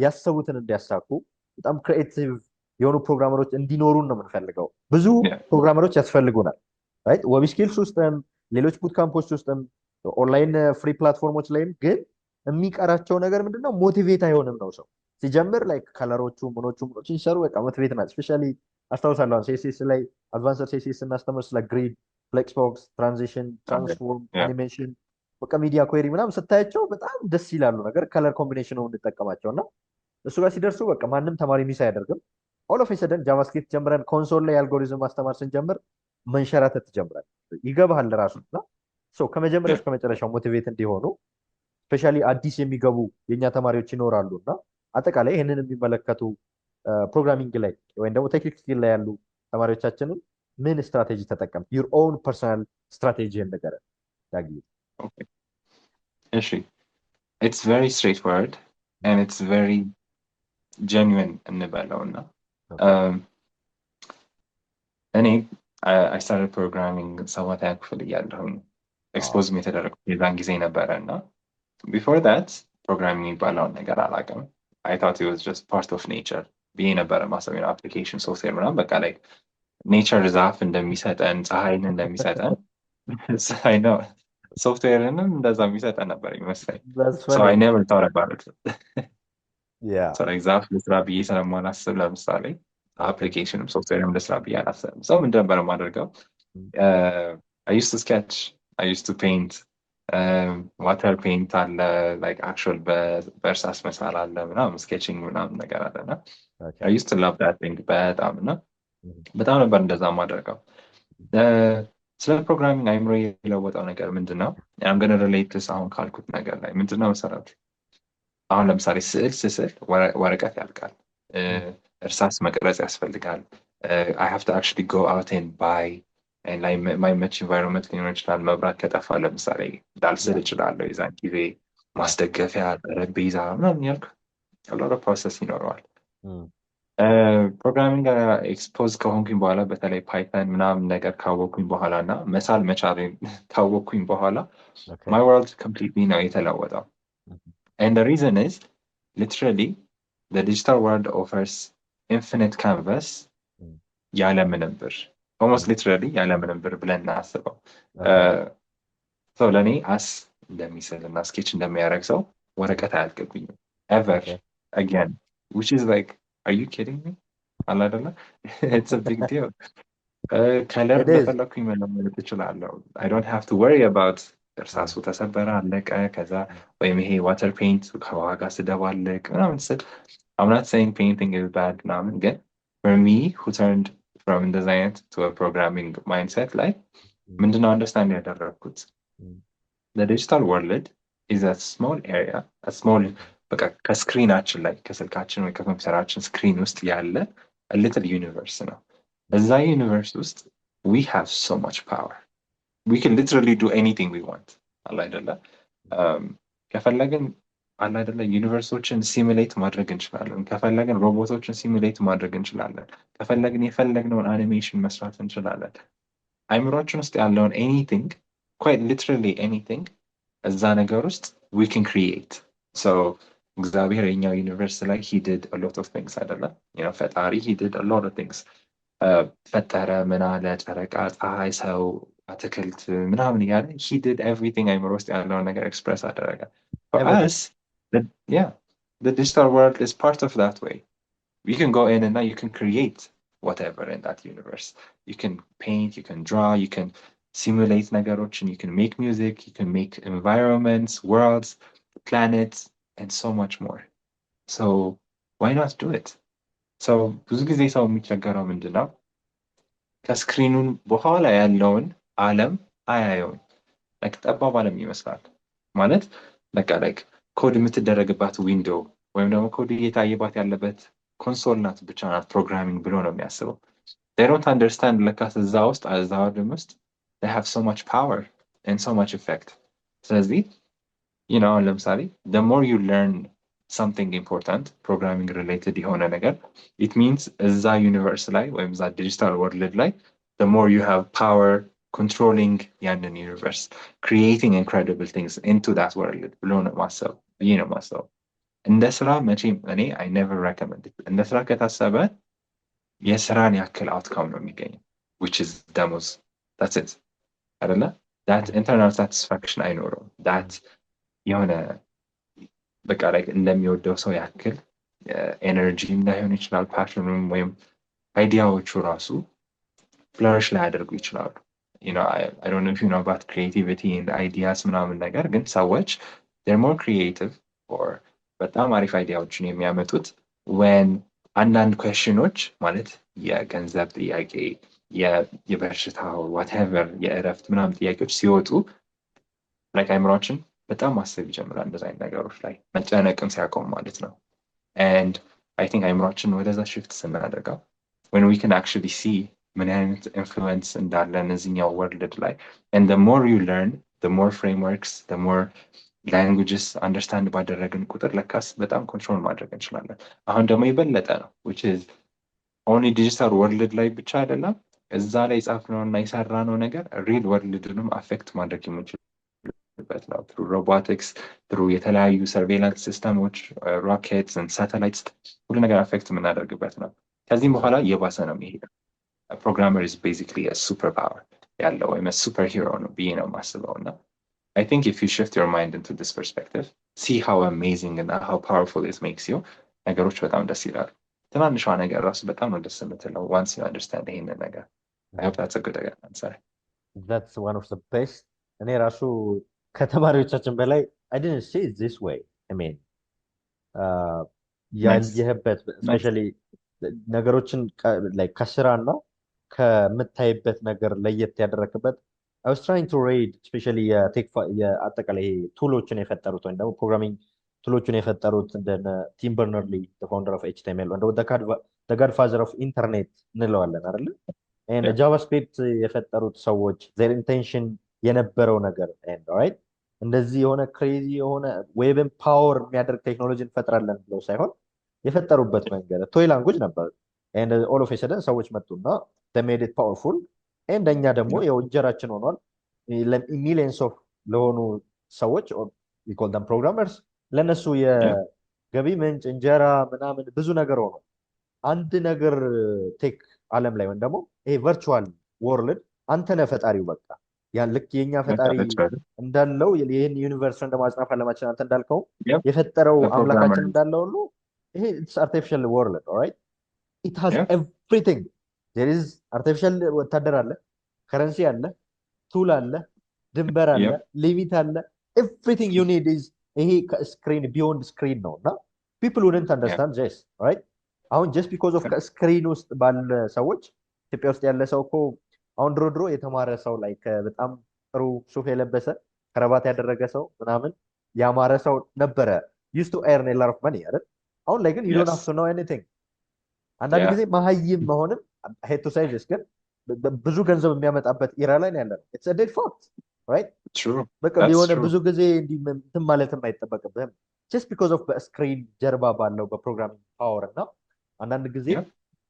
S1: ያሰቡትን እንዲያሳኩ በጣም ክሪኤቲቭ የሆኑ ፕሮግራመሮች እንዲኖሩን ነው የምንፈልገው። ብዙ ፕሮግራመሮች ያስፈልጉናል ራይት ዌብ ስኪልስ ውስጥም ሌሎች ቡት ካምፖች ውስጥም ኦንላይን ፍሪ ፕላትፎርሞች ላይም ግን የሚቀራቸው ነገር ምንድነው? ሞቲቬት አይሆንም ነው ሰው ሲጀምር ላይክ ከለሮቹ ምኖቹ ሲሰሩ በቃ ሞቲቬት ናቸው። ስፔሻሊ አስታውሳለሁ ሲኤስኤስ ላይ አድቫንስድ ሲኤስኤስ እናስተምር ስለ ግሪድ፣ ፍሌክስቦክስ፣ ትራንዚሽን፣ ትራንስፎርም፣ አኒሜሽን በቃ ሚዲያ ኩዌሪ ምናምን ስታያቸው በጣም ደስ ይላሉ ነገር ከለር ኮምቢኔሽን ነው እንጠቀማቸው እና እሱ ጋር ሲደርሱ በቃ ማንም ተማሪ ሚስ አያደርግም። ኦል ኦፍ ሰደን ጃቫስክሪፕት ጀምረን ኮንሶል ላይ አልጎሪዝም ማስተማር ስንጀምር መንሸራተት ትጀምራል። ይገባሃል ራሱ እና ከመጀመሪያው እስከ መጨረሻው ሞቲቬት እንዲሆኑ ስፔሻሊ አዲስ የሚገቡ የኛ ተማሪዎች ይኖራሉ እና አጠቃላይ ይህንን የሚመለከቱ ፕሮግራሚንግ ላይ ወይም ደግሞ ቴክኒክ ስኪል ላይ ያሉ ተማሪዎቻችንን ምን ስትራቴጂ ተጠቀም ዩር ኦውን ፐርሰናል ስትራቴጂ ነገር ዳጊ።
S2: እሺ it's very straightforward and it's very genuine እንበለው እና እኔ I started programming ሰባተኛ ክፍል እያለሁኝ ኤክስፖዝ የተደረጉት የዛን ጊዜ ነበረ እና before that ፕሮግራሚንግ የሚባለውን ነገር አላውቅም። I thought it was just part of nature ብዬ ነበረ ማሰብ ነው። አፕሊኬሽን ሶፍትዌር ምናምን በቃ ላይ ኔቸር ዛፍ እንደሚሰጠን ፀሐይን እንደሚሰጠን I know ሶፍትዌርንም እንደዛ የሚሰጠን ነበር ይመስለኝ። so I never thought about it. so like ዛፍ ልስራ ብዬ ስለማላስብ ለምሳሌ አፕሊኬሽንም ሶፍትዌርም ልስራ ብዬ አላስብም። ሰው ምንድን ነበር የማደርገው? I used to sketch, I used to paint, ዋተር ፔይንት አለ like actual በእርሳስ መሳል አለ ምናምን ስኬቺንግ ምናምን ነገር አለና I used to love that thing በጣም እና በጣም ነበር እንደዛ የማደርገው። ስለ ፕሮግራሚንግ አይምሮ የለወጠው ነገር ምንድን ነው? I'm gonna relate this አሁን ካልኩት ነገር ላይ ምንድን ነው መሰረት አሁን ለምሳሌ ስዕል ስስል ወረቀት ያልቃል፣ እርሳስ መቅረጽ ያስፈልጋል። I have to actually go out and buy ላይ ማይመች ኢንቫይሮንመንት ሊኖር ይችላል። መብራት ከጠፋ ለምሳሌ ዳልስል እችላለሁ። የዛን ጊዜ ማስደገፊያ ጠረጴዛ ምናምን ያልክ ሎት ኦፍ ፕሮሰስ ይኖረዋል። ፕሮግራሚንግ ኤክስፖዝ ከሆንኩኝ በኋላ በተለይ ፓይተን ምናምን ነገር ካወቅኩኝ በኋላ እና መሳል መቻሌን ካወቅኩኝ በኋላ ማይ ወርልድ ኮምፕሊትሊ ነው የተለወጠው። and the reason is literally the digital world offers infinite canvas ያለምንም ብር almost literally ያለምንም ብር ብለን እናስበው። so ለኔ አስ እንደሚስል እና ስኬች እንደሚያደርግ ሰው ወረቀት አያልቅብኝም ever again, which is like are you kidding me? አላ አይደለ it's a big deal. ከለር በፈለኩኝ መለመድ እችላለሁ። I don't have to worry about እርሳሱ ተሰበረ አለቀ ከዛ ወይም ይሄ ዋተር ፔይንት ከዋጋ ስደባለቅ ምናምን ስል I'm not saying painting is bad ምናምን ግን for me who turned from design to a programming mindset like ምንድነው understand ያደረኩት the digital world is a small area, a small በቃ ከስክሪናችን ላይ ከስልካችን ወይ ከኮምፒውተራችን ስክሪን ውስጥ ያለ a little universe ነው። እዛ ዩኒቨርስ ውስጥ we have so much power. We can literally do anything we want. አላ አይደለ ከፈለግን አላ አይደለ ዩኒቨርሶችን ሲሙሌት ማድረግ እንችላለን። ከፈለግን ሮቦቶችን ሲሙሌት ማድረግ እንችላለን። ከፈለግን የፈለግነውን አኒሜሽን መስራት እንችላለን። አይምሮአችን ውስጥ ያለውን anything, quite literally anything እዛ ነገር ውስጥ we can create. So እግዚአብሔር የኛው ዩኒቨርስ ላይ he did a lot of things አይደለ ፈጣሪ he did a lot of things. ፈጠረ ምን አለ ጨረቃ፣ ፀሐይ፣ ሰው፣ አትክልት ምናምን እያለ he did everything አይምሮ ውስጥ ያለውን ነገር ኤክስፕረስ አደረገ። For us, the digital world is part of that way. You can go in and now you can create whatever in that universe. You can paint, you can draw, you can simulate ነገሮችን, you can make music, you can make environments, worlds, planets, and so much more. So why not do it? So ብዙ ጊዜ ሰው የሚቸገረው ምንድን ነው? ከስክሪኑን በኋላ ያለውን ዓለም አያየውም። ላይክ ጠባብ ዓለም ይመስላል ማለት በቃ ላይክ ኮድ የምትደረግባት ዊንዶው ወይም ደግሞ ኮድ እየታየባት ያለበት ኮንሶል ናት ብቻ ናት ፕሮግራሚንግ ብሎ ነው የሚያስበው። they don't understand ለካስ እዛ ውስጥ እዛ ዓለም ውስጥ they have so much power and so much effect። ስለዚህ አሁን ለምሳሌ the more you learn something important programming related የሆነ ነገር it means እዛ ዩኒቨርስ ላይ ወይም እዛ ዲጂታል ወርልድ ላይ the more you have power controlling ያንን ዩኒቨርስ creating incredible things into that world ብሎ ነው ማሰብ ብዬ ነው ማሰብ። እንደ ስራ መቼም እኔ I never recommend it። እንደ ስራ ከታሰበ የስራን ያክል outcome ነው የሚገኘው which is ደሞዝ that's it አይደለ? that internal satisfaction አይኖረውም። that የሆነ በቃ ላይ እንደሚወደው ሰው ያክል ኤነርጂም ላይሆን ይችላል ፓሽኑም ወይም አይዲያዎቹ ራሱ ፍለሪሽ ላያደርጉ ይችላሉ። I don't know if you know about creativity and ideas ምናምን ነገር ግን ሰዎች they're more creative or በጣም አሪፍ አይዲያዎችን የሚያመጡት when አንዳንድ ኩዌስችኖች ማለት የገንዘብ ጥያቄ የበሽታው whatever የእረፍት ምናምን ጥያቄዎች ሲወጡ like አይምሯችን በጣም ማሰብ ይጀምራል እንደዛ አይነት ነገሮች ላይ መጨነቅም ሲያቆም ማለት ነው። and I think አይምሯችን ወደዛ ሽፍት ስናደርገው when we can actually see ምን አይነት ኢንፍሉዌንስ እንዳለን እዚህኛው ወርልድ ላይ and the more you learn the more frameworks the more languages understand ባደረግን ቁጥር ለካስ በጣም ኮንትሮል ማድረግ እንችላለን። አሁን ደግሞ የበለጠ ነው which is only digital ወርልድ ላይ ብቻ አይደለም እዛ ላይ ጻፍነውና የሰራነው ነገር ሪል ወርልድንም አፌክት ማድረግ የሚችልበት ነው through robotics through የተለያዩ surveillance systems rockets and satellites ሁሉ ነገር አፌክት የምናደርግበት ነው። ከዚህም በኋላ የባሰ ነው የሚሄደው። A programmer is basically a superpower ያለው ወይም a superhero ነው ብዬ ነው የማስበው እና I think if you shift your mind into this perspective see how amazing and how powerful it makes you ነገሮች በጣም ደስ ይላሉ። ትናንሿ ነገር ራሱ በጣም ነው ደስ የምትለው once you understand ይሄንን ነገር። I hope that's a good answer.
S1: That's one of the best እኔ ራሱ ከተማሪዎቻችን በላይ I didn't see it this way. I mean ያየህበት especially ነገሮችን like ከስራና ከምታይበት ነገር ለየት ያደረክበት I was trying to read especially የአጠቃላይ ቱሎችን የፈጠሩት ወይም ደግሞ ፕሮግራሚንግ ቱሎችን የፈጠሩት እንደነ ቲም በርነርሊ the founder of HTML and the godfather of internet እንለዋለን አይደል? and JavaScript የፈጠሩት ሰዎች their intention የነበረው ነገር and right እንደዚህ የሆነ ክሬዚ የሆነ ዌብን ፓወር የሚያደርግ ቴክኖሎጂ እንፈጥራለን ብለው ሳይሆን የፈጠሩበት መንገድ ቶይ ላንጉጅ ነበር and all of a sudden ሰዎች መጡና they made it powerful and እኛ ደግሞ ያው እንጀራችን ሆኗል millions of ለሆኑ ሰዎች or we call them programmers ለነሱ የገቢ ምንጭ እንጀራ ምናምን ብዙ ነገር ሆኗል። አንድ ነገር ቴክ ዓለም ላይ ወይም ደግሞ ይሄ ቨርቹዋል ወርልድ አንተ ነህ ፈጣሪው በቃ ያ ልክ የኛ ፈጣሪ እንዳለው ይሄን ዩኒቨርስ እንደማጽናፍ አለማችን አንተ እንዳልከው የፈጠረው አምላካችን እንዳለው ሁሉ ይሄ it's artificial world alright it has everything there is artificial ወታደር አለ ከረንሲ አለ ቱል አለ ድንበር አለ ሊሚት አለ everything you need is ይሄ ስክሪን ቢዮንድ ስክሪን ነውና people wouldn't understand this right አሁን just because of ስክሪን ውስጥ ባለ ሰዎች ኢትዮጵያ ውስጥ ያለ ሰው እኮ አሁን ድሮ የተማረ ሰው ላይ በጣም ጥሩ ሱፍ የለበሰ ከረባት ያደረገ ሰው ምናምን ያማረ ሰው ነበረ used to earn a lot of money አይደል? አሁን ላይ ግን you don't have to know anything አንዳንድ ጊዜ መሀይም መሆንም hate to say this ግን ብዙ ገንዘብ የሚያመጣበት ኢራ ላይ ነው ያለነው it's a dead fact right
S2: true
S1: በቃ የሆነ ብዙ ጊዜ እንትን ማለትም አይጠበቅብህም just because of ስክሪን ጀርባ ባለው በፕሮግራሚንግ ፓወር እና አንዳንድ ጊዜ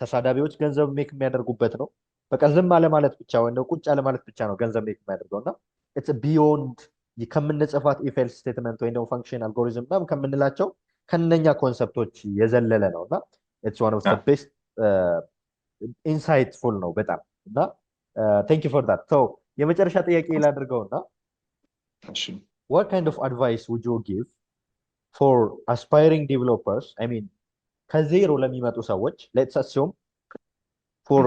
S1: ተሳዳቢዎች ገንዘብ ሜክ የሚያደርጉበት ነው በቃ ዝም አለ ማለት ብቻ ወይ ነው ቁጭ አለ ማለት ብቻ ነው ገንዘብ ሜክ የሚያደርገውና it's beyond ከምንጽፋት if else statement ወይ ነው ፈንክሽን አልጎሪዝም እና ከምንላቸው ከነኛ ኮንሰፕቶች የዘለለ ነውና it's one of the best insightful ነው በጣም እና thank you for that so የመጨረሻ ጥያቄ ላድርገውና what kind of advice would you give for aspiring developers I mean ከዜሮ ለሚመጡ ሰዎች let's assume for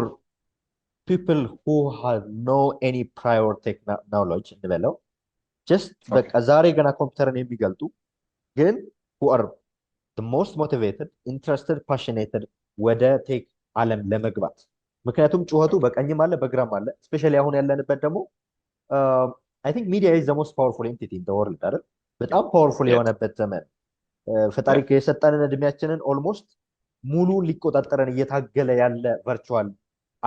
S1: people who have no any prior tech knowledge እንበለው just በቃ ዛሬ ገና ኮምፒውተርን የሚገልጡ ግን who are the most motivated interested passionate ወደ ቴክ ዓለም ለመግባት ምክንያቱም ጩኸቱ በቀኝም አለ በግራም አለ ስፔሻሊ አሁን ያለንበት ደግሞ I think media is the most powerful entity in the world አይደል በጣም ፓወርፉል የሆነበት ዘመን ፈጣሪ የሰጠንን እድሜያችንን ኦልሞስት ሙሉ ሊቆጣጠረን እየታገለ ያለ ቨርቹዋል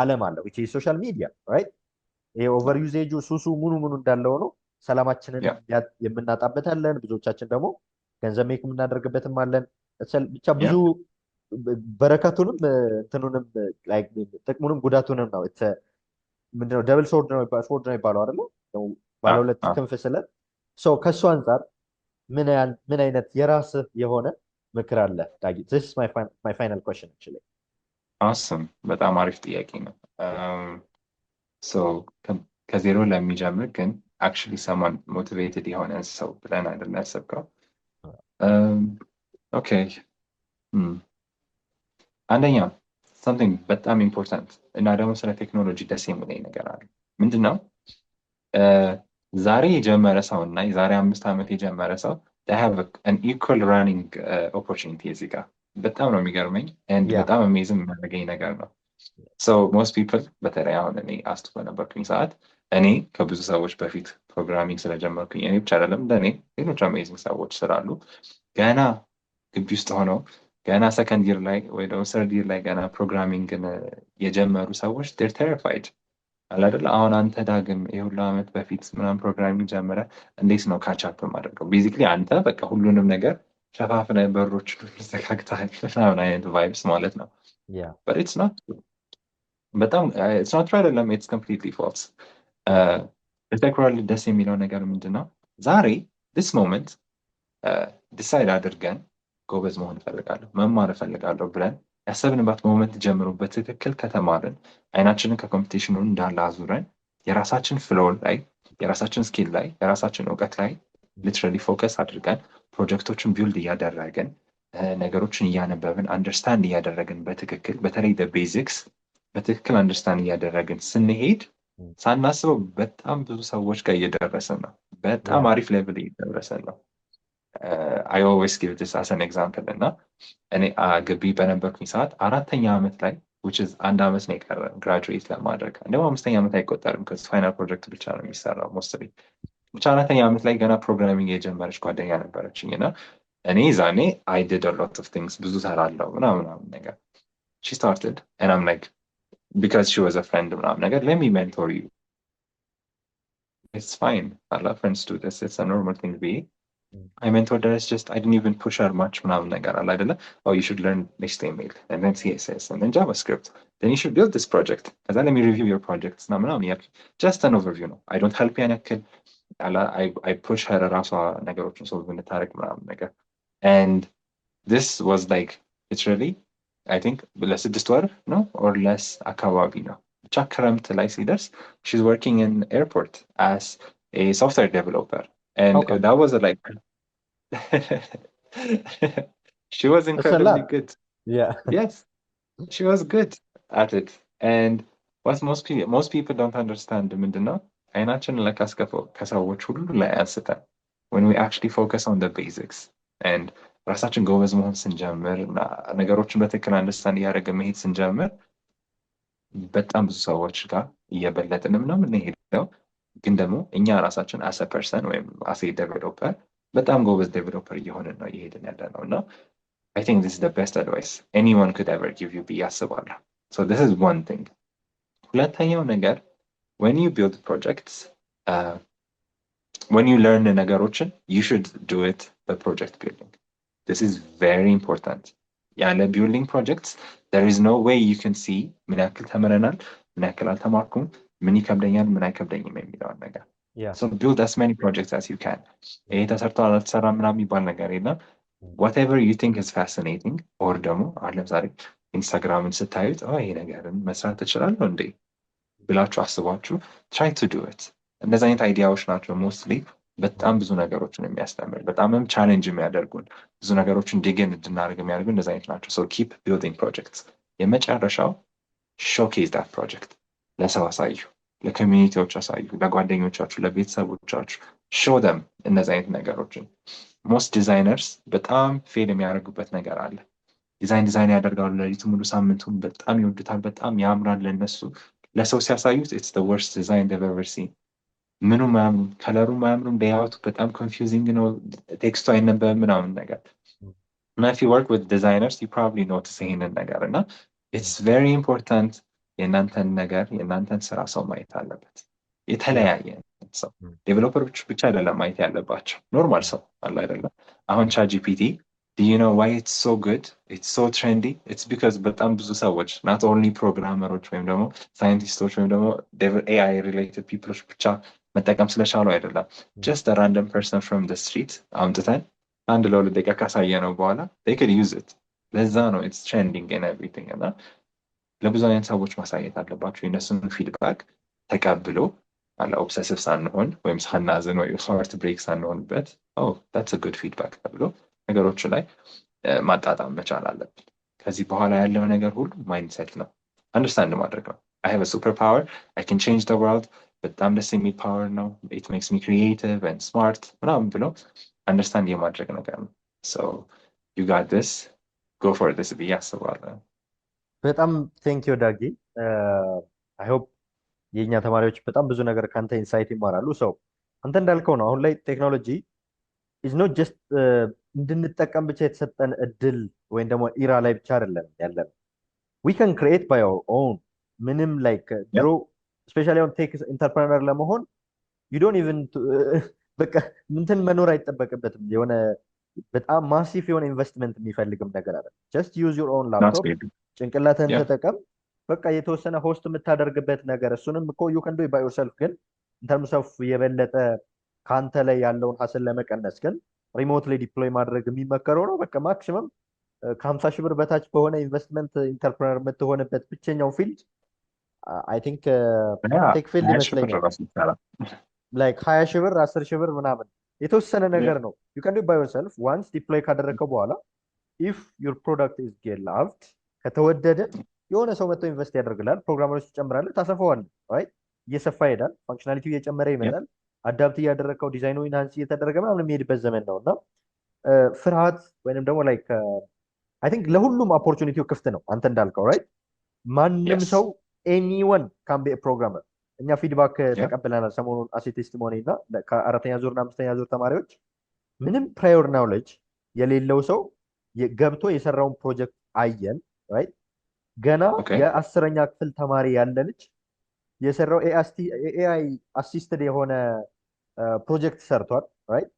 S1: ዓለም አለ which is social media right ይሄ ኦቨር ዩዜጁ ሱሱ ሙሉ እንዳለው ነው ሰላማችንን የምናጣበት አለን ብዙዎቻችን ደግሞ ገንዘብ ሜክ የምናደርግበትም አለን ብቻ ብዙ በረከቱንም እንትኑንም ላይክ ጥቅሙንም ጉዳቱንም ነው ምንድነው ደብል ሶርድ ነው ይባለው አይደል ባለ ሁለት ክንፍ ስለ ሶ ከሱ አንፃር ምን አይነት የራስህ የሆነ ምክር አለ ዳጊ this is my final question actually
S2: awesome በጣም አሪፍ ጥያቄ ነው so ከዜሮ ለሚጀምር ግን actually someone motivated የሆነ ሰው ብለን አይደል ያሰብከው okay አንደኛ something በጣም important እና ደግሞ ስለ ቴክኖሎጂ ደስ የሚለኝ ነገር አለ ምንድነው ዛሬ የጀመረ ሰው እና የዛሬ 5 ዓመት የጀመረ ሰው they have an equal running opportunity እዚህ ጋር በጣም ነው የሚገርመኝ and በጣም amazing የሚያደርገኝ ነገር ነው so most people በተለይ አሁን እኔ አስቱ በነበርኩኝ ሰዓት እኔ ከብዙ ሰዎች በፊት ፕሮግራሚንግ ስለጀመርኩኝ እኔ ብቻ አይደለም እንደኔ ሌሎች አሜዚንግ ሰዎች ስላሉ ገና ግቢ ውስጥ ሆነው ገና ሰከንድ ይር ላይ ወይ ደግሞ ሰርድ ይር ላይ ገና ፕሮግራሚንግን የጀመሩ ሰዎች they're terrified አይደል አሁን አንተ ዳግም የሁሉ ዓመት በፊት ምናምን ፕሮግራሚንግ ጀመረ እንዴት ነው ካቻፕ ማድረገው ቤዚክሊ አንተ በቃ ሁሉንም ነገር ሸፋፍነ በሮች ተዘጋግተሃል ምናምን አይነት ቫይብስ ማለት ነው but it's not በጣም it's not right አይደለም it's completely false particularly ደስ የሚለው ነገር ምንድነው ዛሬ this moment decide አድርገን ጎበዝ መሆን እፈልጋለሁ መማር እፈልጋለሁ ብለን ያሰብንበት ሞመንት ጀምሮ በትክክል ከተማርን አይናችንን ከኮምፒቲሽኑ እንዳለ አዙረን የራሳችን ፍሎው ላይ የራሳችን ስኪል ላይ የራሳችን ዕውቀት ላይ ሊትራሊ ፎከስ አድርገን ፕሮጀክቶችን ቢልድ እያደረግን ነገሮችን እያነበብን አንደርስታንድ እያደረግን በትክክል በተለይ ቤዚክስ በትክክል አንደርስታንድ እያደረግን ስንሄድ ሳናስበው በጣም ብዙ ሰዎች ጋር እየደረስን ነው በጣም አሪፍ ሌቭል እየደረስን ነው I always give this as an example እና እኔ ግቢ በነበርኩኝ ሰዓት 4ኛ ዓመት ላይ which is አንድ ዓመት ነው የቀረን graduate ለማድረግ እንደውም 5ኛ ዓመት አይቆጠርም because final project ብቻ ነው የሚሰራው mostly ብቻ 4ኛ ዓመት ላይ ገና ፕሮግራሚንግ የጀመረች ጓደኛ ነበረችኝ እና እኔ ዛኔ I did a lot of things ብዙ ሰራለሁ ምናምን ነገር she started and I'm like because she was a friend ምናምን ነገር let me mentor you it's fine a lot of friends do this it's a normal thing to be I mentored her, it's just I didn't even push her much ምናምን ነገር አለ አይደለ oh you should learn HTML and then CSS and then JavaScript then you should build this project ከዛ let me review your projects ምናምን ያልኩ just an overview ነው I don't help ያን ያክል I push her ራሷ ነገሮችን ሶልቭ እንድታደርግ ምናምን ነገር and this was like literally I think ለ6 ወር ነው or less አካባቢ ነው ብቻ ክረምት ላይ ሲደርስ she's working in airport as a software developer and that was like she was incredibly good yes she was good at it and what most people don't understand ምንድነው አይናችንን ለካስከፈው ከሰዎች ሁሉ ላይ አንስተን when we actually focus on the basics and ራሳችን ጎበዝ መሆን ስንጀምር እና ነገሮችን በትክክል አንደርስታንድ እያደረገ መሄድ ስንጀምር በጣም ብዙ ሰዎች ጋር እየበለጥንም ነው የምንሄደው ግን ደግሞ እኛ ራሳችን as a person ወይም as a developer በጣም ጎበዝ ዴቨሎፐር እየሆንን ነው እየሄድን ያለ ነው እና I think this is the best advice anyone could ever give you ብዬ አስባለሁ so this is one thing ሁለተኛው ነገር when you build projects when you learn ነገሮችን you should do it by project building this is very important ያለ building projects there is no way you can see ምን ያክል ተምረናል ምን ያክል አልተማርኩም ምን ይከብደኛል ምን አይከብደኝም የሚለውን ነገር so build as many projects as you can ይሄ ተሰርቷል አልተሰራም ምናምን የሚባል ነገር የለም whatever you think is fascinating or ደግሞ አሁን ለምሳሌ ኢንስታግራምን ስታዩት ይሄ ነገርን መስራት ትችላለህ እንዴ ብላችሁ አስባችሁ try to do it እንደዚህ አይነት አይዲያዎች ናቸው mostly በጣም ብዙ ነገሮችን የሚያስተምር በጣምም ቻሌንጅ የሚያደርጉን ብዙ ነገሮችን ዲግን እንድናደርግ የሚያደርጉን እንደዚህ አይነት ናቸው so keep building projects የመጨረሻው ሾኬዝ ዳት ፕሮጀክት ለሰው አሳዩ፣ ለኮሚኒቲዎች አሳዩ፣ ለጓደኞቻችሁ፣ ለቤተሰቦቻችሁ ሾው ደም እነዚህ አይነት ነገሮችን። ሞስት ዲዛይነርስ በጣም ፌል የሚያደርጉበት ነገር አለ። ዲዛይን ያደርጋሉ ሌሊቱ ሙሉ ሳምንቱን፣ በጣም ይወዱታል፣ በጣም ያምራል ለነሱ። ለሰው ሲያሳዩት ኢትስ ዘ ወርስት ዲዛይን ዴቭ ኤቨር ሲን። ምኑም አያምሩም፣ ከለሩም አያምሩም፣ ሌያውቱ በጣም ኮንፊውዚንግ ነው፣ ቴክስቱ አይነበብም ምናምን ነገር እና if you work with designers you probably notice ይሄንን ነገር እና it's very important የእናንተን ነገር የእናንተን ስራ ሰው ማየት አለበት። የተለያየ ሰው ዴቨሎፐሮች ብቻ አይደለም ማየት ያለባቸው፣ ኖርማል ሰው አለ አይደለም። አሁን ቻትጂፒቲ do you know why it's so good, it's so trendy? It's because በጣም ብዙ ሰዎች not only ፕሮግራመሮች ወይም ደግሞ ሳይንቲስቶች ወይም ደግሞ AI related peopleዎች ብቻ መጠቀም ስለቻሉ አይደለም። just a random person from the street አምጥተን አንድ ለሁለት ደቂቃ ካሳየ ነው በኋላ they could use it። ለዛ ነው it's trending and everything እና ለብዙ አይነት ሰዎች ማሳየት አለባቸው። የእነሱን ፊድባክ ተቀብሎ አለ ኦብሰሲቭ ሳንሆን ወይም ሳናዝን ወይ ሃርት ብሬክ ሳንሆንበት that's a good feedback ተብሎ ነገሮቹ ላይ ማጣጣም መቻል አለብን። ከዚህ በኋላ ያለው ነገር ሁሉ ማይንድሴት ነው፣ አንደርስታንድ ማድረግ ነው። I have a superpower, I can change the world። በጣም ደስ የሚል ፓወር ነው። it makes me creative and smart ምናምን ብሎ አንደርስታንድ የማድረግ ነገር ነው። so you got this, go for this ብዬ አስባለሁ።
S1: በጣም ቴንክ ዩ ዳጊ። አይ ሆፕ የእኛ ተማሪዎች በጣም ብዙ ነገር ከአንተ ኢንሳይት ይማራሉ። ሰው አንተ እንዳልከው ነው አሁን ላይ ቴክኖሎጂ ኢዝ ኖት ጀስት እንድንጠቀም ብቻ የተሰጠን እድል ወይም ደግሞ ኢራ ላይ ብቻ አይደለም ያለን። ዊ ካን ክሪኤት ባይ አወር ኦውን። ምንም ላይክ ድሮ ስፔሻሊ አሁን ቴክ ኢንተርፕረነር ለመሆን ዩ ዶንት ኢቭን በቃ ምንትን መኖር አይጠበቅበትም። የሆነ በጣም ማሲፍ የሆነ ኢንቨስትመንት የሚፈልግም ነገር አለ። ጀስት ዩዝ ዩር ኦውን ላፕቶፕ፣ ጭንቅላትህን ተጠቀም። በቃ የተወሰነ ሆስት የምታደርግበት ነገር እሱንም እኮ ዩ ካን ዱ ባይ ዮርሰልፍ። ግን ኢንተርምስ ኦፍ የበለጠ ከአንተ ላይ ያለውን ሀስል ለመቀነስ ግን ሪሞት ላይ ዲፕሎይ ማድረግ የሚመከረው ነው። በቃ ማክሲመም ከ50 ሺህ ብር በታች በሆነ ኢንቨስትመንት ኢንተርፕረነር የምትሆንበት ብቸኛው ፊልድ አይ ቲንክ ቴክ ፊልድ ይመስለኛል። ላይክ 20 ሺህ ብር 10 ሺህ ብር ምናምን የተወሰነ ነገር ነው። ዩ ካን ዱ ባይ ዮርሰልፍ። ዋንስ ዲፕሎይ ካደረግከው በኋላ ኢፍ ዩር ፕሮዳክት ኢዝ ጌት ላቭድ ከተወደደ የሆነ ሰው መጥቶ ኢንቨስት ያደርግላል። ፕሮግራመሮች ትጨምራለህ፣ ታሰፋዋለህ። ራይት እየሰፋ ይሄዳል፣ ፋንክሽናሊቲው እየጨመረ ይመጣል። አዳፕት እያደረግከው ዲዛይኑ ኢንሃንስ እየተደረገ ምናምን የሚሄድበት ዘመን ነው እና ፍርሃት ወይንም ደግሞ ላይክ አይ ቲንክ ለሁሉም ኦፖርቹኒቲው ክፍት ነው። አንተ እንዳልከው ራይት ማንም ሰው ኤኒወን ካን ቢ ፕሮግራመር። እኛ ፊድባክ ተቀብለናል ሰሞኑን አሴ ቴስቲሞኒ እና ከአራተኛ ዙር እና አምስተኛ ዙር ተማሪዎች ምንም ፕራዮር ናውሌጅ የሌለው ሰው ገብቶ የሰራውን ፕሮጀክት አየን። ራይት ገና የ10ኛ ክፍል ተማሪ ያለ ልጅ የሰራው ኤአይ አሲስትድ የሆነ ፕሮጀክት ሰርቷል። ራይት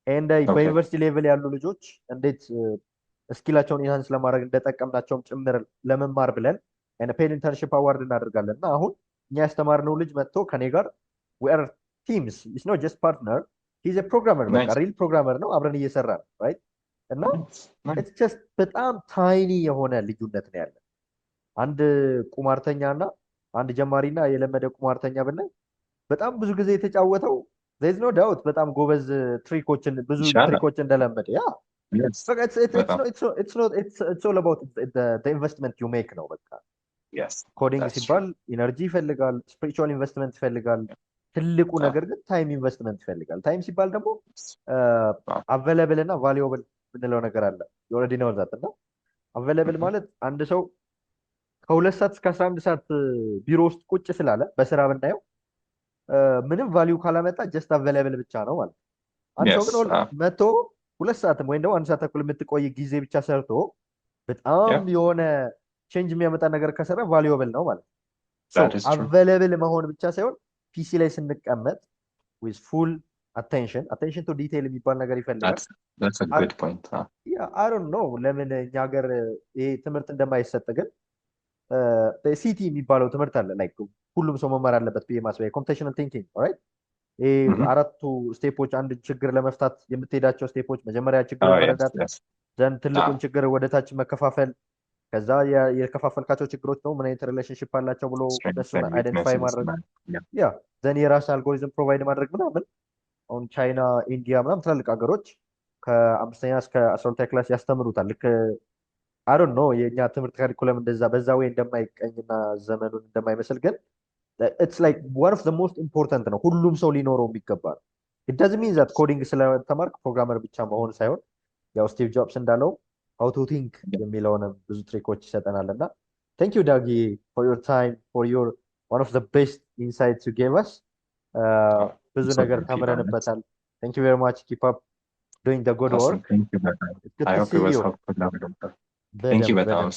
S1: ኤንድ በዩኒቨርሲቲ ሌቭል ያሉ ልጆች እንዴት ስኪላቸውን ኢንሃንስ ለማድረግ እንደጠቀምናቸውም ጭምር ለመማር ብለን ፔድ ኢንተርንሺፕ አዋርድ እናደርጋለን እና አሁን እኛ ያስተማርነው ልጅ መጥቶ ከኔ ጋር we are teams, it's not just partner, he's a programmer። በቃ ሪል ፕሮግራመር ነው፣ አብረን እየሰራ ነው። ራይት እና it's just በጣም ታይኒ የሆነ ልዩነት ነው ያለ። አንድ ቁማርተኛ እና አንድ ጀማሪና የለመደ ቁማርተኛ ብናይ በጣም ብዙ ጊዜ የተጫወተው there is no doubt በጣም ጎበዝ ትሪኮችን ብዙ ትሪኮችን እንደለመደ ያ it's all about the investment you make ነው በቃ። ኮዲንግ ሲባል ኢነርጂ ይፈልጋል፣ ስፒሪቹዋል ኢንቨስትመንት ይፈልጋል። ትልቁ ነገር ግን ታይም ኢንቨስትመንት ይፈልጋል። ታይም ሲባል ደግሞ አቬለብል እና ቫሉዌብል የምንለው ነገር አለ። ኦልሬዲ ነው ዛት እና አቬለብል ማለት አንድ ሰው ከ2 ሰዓት እስከ 11 ሰዓት ቢሮ ውስጥ ቁጭ ስላለ በስራ ብናየው ምንም ቫልዩ ካላመጣ ጀስት አቬለብል ብቻ ነው ማለት ነው። አንድ ሰው ግን መቶ 2 ሰዓትም ወይም ደግሞ 1 ሰዓት ተኩል የምትቆይ ጊዜ ብቻ ሰርቶ በጣም የሆነ ቼንጅ የሚያመጣ ነገር ከሰራ ቫሉዌብል ነው ማለት ነው። አቬለብል መሆን ብቻ ሳይሆን ፒሲ ላይ ስንቀመጥ with full attention to detail የሚባል ነገር ይፈልጋል።
S2: that's a good point.
S1: I don't know ለምን እኛ ሀገር ይሄ ትምህርት እንደማይሰጥ ግን ሲቲ የሚባለው ትምህርት አለ ላይክ ሁሉም ሰው መማር አለበት ብዬ ማስበው ኮምፒውቴሽናል ቲንኪንግ ኦልራይት። ይሄ አራቱ ስቴፖች አንድ ችግር ለመፍታት የምትሄዳቸው ስቴፖች መጀመሪያ ችግር መረዳት፣ ዘንድ ትልቁን ችግር ወደታች መከፋፈል፣ ከዛ የከፋፈልካቸው ችግሮች ነው ምን አይነት ሪሌሽንሺፕ አላቸው ብሎ እነሱን አይደንቲፋይ ማድረግ፣ ያ ዘን የራስ አልጎሪዝም ፕሮቫይድ ማድረግ ምናምን። አሁን ቻይና፣ ኢንዲያ ምናምን ትላልቅ ሀገሮች ከ5ኛ እስከ 12ኛ ክላስ ያስተምሩታል። ልክ አይ ዶንት ኖ የኛ ትምህርት ካሪኩለም እንደዛ በዛ ወይ እንደማይቀኝና ዘመኑን እንደማይመስል ግን ኢትስ ላይክ ዋን ኦፍ ዘ ሞስት ኢምፖርታንት ነው። ሁሉም ሰው ሊኖረው የሚገባ ነው። ኢት ዳዝንት ሚን ዛት ኮዲንግ ስለተማርክ ፕሮግራመር ብቻ መሆን ሳይሆን ያው ስቲቭ ጆብስ እንዳለው ሃው ቱ ቲንክ የሚለውንም ብዙ ትሪኮች ይሰጠናል እና ቴንክ ዩ ዳጊ ፎር ዮር ታይም ፎር ዮር ዋን ኦፍ ዘ ቤስት ኢንሳይትስ ዩ ጌቭ አስ ብዙ
S2: So
S1: ነገር
S2: thank you, Alex.
S1: ተምረንበታል። ቴንክ ዩ ቬሪ ማች ኪፕ አፕ ዱይንግ ዘ ጉድ
S2: Awesome.
S1: ወርክ
S2: Thank you, Beta.
S1: ኢትስ ጉድ
S2: I
S1: ቱ
S2: hope
S1: ሲ
S2: it was
S1: ዩ
S2: helpful. Thank you,
S1: በደንብ
S2: Beta.
S1: በደንብ